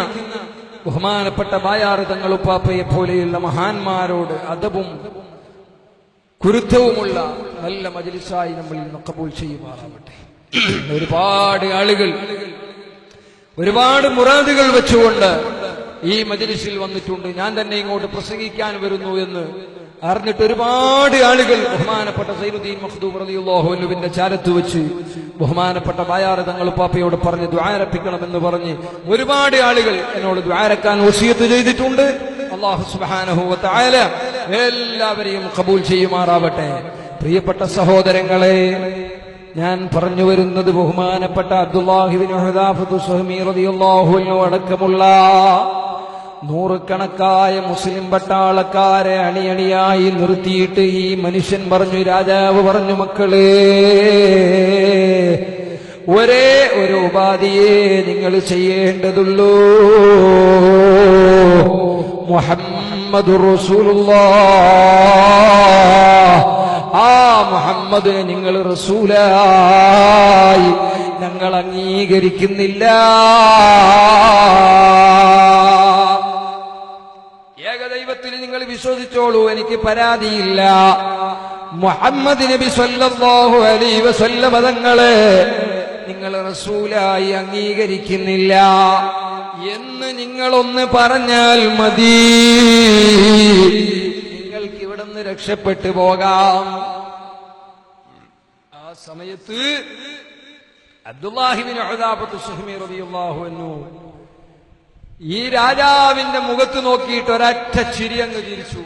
ബഹുമാനപ്പെട്ട ബായാർ തങ്ങൾ ഉപ്പാപ്പയെ പോലെയുള്ള മഹാന്മാരോട് അദബും കുരുത്തവുമുള്ള നല്ല മജ്ലിസായി നമ്മളിൽ നിന്ന് ഖബൂൽ ചെയ്യുമാറാവട്ടെ. ഒരുപാട് ആളുകൾ ഒരുപാട് മുറാദുകൾ വെച്ചുകൊണ്ട് ഈ മജ്ലിസിൽ വന്നിട്ടുണ്ട്. ഞാൻ തന്നെ ഇങ്ങോട്ട് പ്രസംഗിക്കാൻ വരുന്നു എന്ന് അറിഞ്ഞിട്ട് ഒരുപാട് ആളുകൾ ബഹുമാനപ്പെട്ട സൈനുദ്ദീൻ മഖ്ദൂം റളിയല്ലാഹു അൻഹുവിന്റെ ചാരത്ത് വെച്ച് ബഹുമാനപ്പെട്ട ബായാർ തങ്ങൾ പാപ്പയോട് പറഞ്ഞ് ദുആരപ്പിക്കണമെന്ന് പറഞ്ഞ് ഒരുപാട് ആളുകൾ എന്നോട് ദുആരക്കാൻ വസിയത്ത് ചെയ്തിട്ടുണ്ട്. അല്ലാഹു സുബ്ഹാനഹു വ തആല എല്ലാവരെയും ഖബൂൽ ചെയ്യുമാറാവട്ടെ. പ്രിയപ്പെട്ട സഹോദരങ്ങളെ, ഞാൻ പറഞ്ഞു വരുന്നത് ബഹുമാനപ്പെട്ട അബ്ദുല്ലാഹി ഇബ്നു ഹുദാഫത്തു സുഹ്മി റളിയല്ലാഹു അൻഹു അടക്കമുള്ള നൂറുകണക്കായ മുസ്ലിം പട്ടാളക്കാരെ അണിയണിയായി നിർത്തിയിട്ട് ഈ മനുഷ്യൻ പറഞ്ഞു, രാജാവ് പറഞ്ഞു, മക്കളെ, ഒരേ ഒരു ഉപാധിയെ നിങ്ങൾ ചെയ്യേണ്ടതുള്ളൂ. മുഹമ്മദുർ റസൂലുള്ളാഹ്, ആ മുഹമ്മദിനെ നിങ്ങൾ റസൂലായി ഞങ്ങൾ അംഗീകരിക്കുന്നില്ല. ഏകദൈവത്തിൽ നിങ്ങൾ വിശ്വസിച്ചോളൂ, എനിക്ക് പരാതിയില്ല. മുഹമ്മദ് നബി സല്ലല്ലാഹു അലൈഹി വസല്ലം തങ്ങളെ നിങ്ങൾ റസൂലായി അംഗീകരിക്കുന്നില്ല എന്ന് നിങ്ങളൊന്ന് പറഞ്ഞാൽ മതി, നിങ്ങൾക്ക് ഇവിടെ നിന്ന് രക്ഷപ്പെട്ടു പോകാം. ആ സമയത്ത് അബ്ദുല്ലാഹി ഇബ്നു ഹുദാഫത്തു സുഹ്മി റളിയല്ലാഹു അൻഹു ഈ രാജാവിന്റെ മുഖത്ത് നോക്കിയിട്ട് ഒരൊറ്റ ചിരിയങ്ങ് ചിരിച്ചു.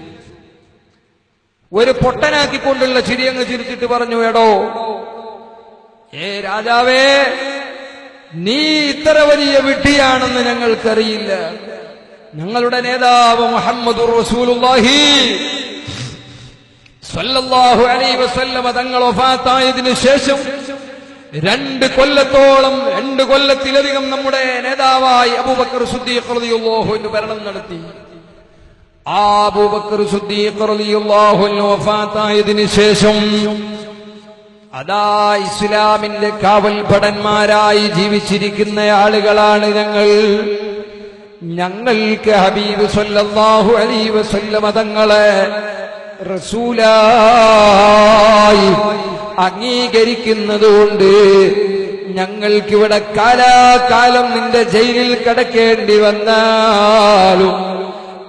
ഒരു പൊട്ടനാക്കിക്കൊണ്ടുള്ള ചിരിയങ്ങ് ചിരിച്ചിട്ട് പറഞ്ഞു, എടോ രാജാവേ, നീ ഇത്ര വലിയ വിഡ്ഢിയാണെന്ന് ഞങ്ങൾക്കറിയില്ല. ഞങ്ങളുടെ നേതാവ് മുഹമ്മദുർ റസൂലുള്ളാഹി സ്വല്ലല്ലാഹു അലൈഹി വസല്ലം തങ്ങൾ വഫാത്തായതിനു ശേഷം 2 കൊല്ലത്തിലധികം നമ്മുടെ നേതാവായി അബൂബക്കർ സിദ്ദീഖ് റളിയല്ലാഹു അൻഹു ഭരണം നടത്തി. ആ അബൂബക്കർ സിദ്ദീഖ് റളിയല്ലാഹു അൻഹു വഫാത്തായതിനു ശേഷം അതാ ഇസ്ലാമിന്റെ കാവൽ ഭടന്മാരായി ജീവിച്ചിരിക്കുന്ന ആളുകളാണ് ഞങ്ങൾക്ക് ഹബീബ് സല്ലല്ലാഹു അലൈഹി വസല്ലം തങ്ങളെ റസൂലായി അംഗീകരിക്കുന്നതുകൊണ്ട് ഞങ്ങൾക്കിവിടെ കാലാകാലം നിന്റെ ജയിലിൽ കിടക്കേണ്ടി വന്നാലും,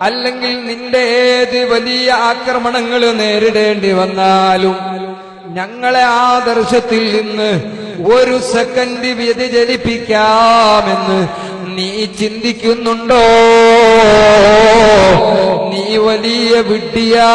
അല്ലെങ്കിൽ നിന്റെ ഏത് വലിയ ആക്രമണങ്ങൾ നേരിടേണ്ടി വന്നാലും ഞങ്ങളെ ആദർശത്തിൽ നിന്ന് ഒരു സെക്കൻഡ് വ്യതിചലിപ്പിക്കാമെന്ന് നീ ചിന്തിക്കുന്നുണ്ടോ? നീ വലിയ വിഡ്ഢിയാ.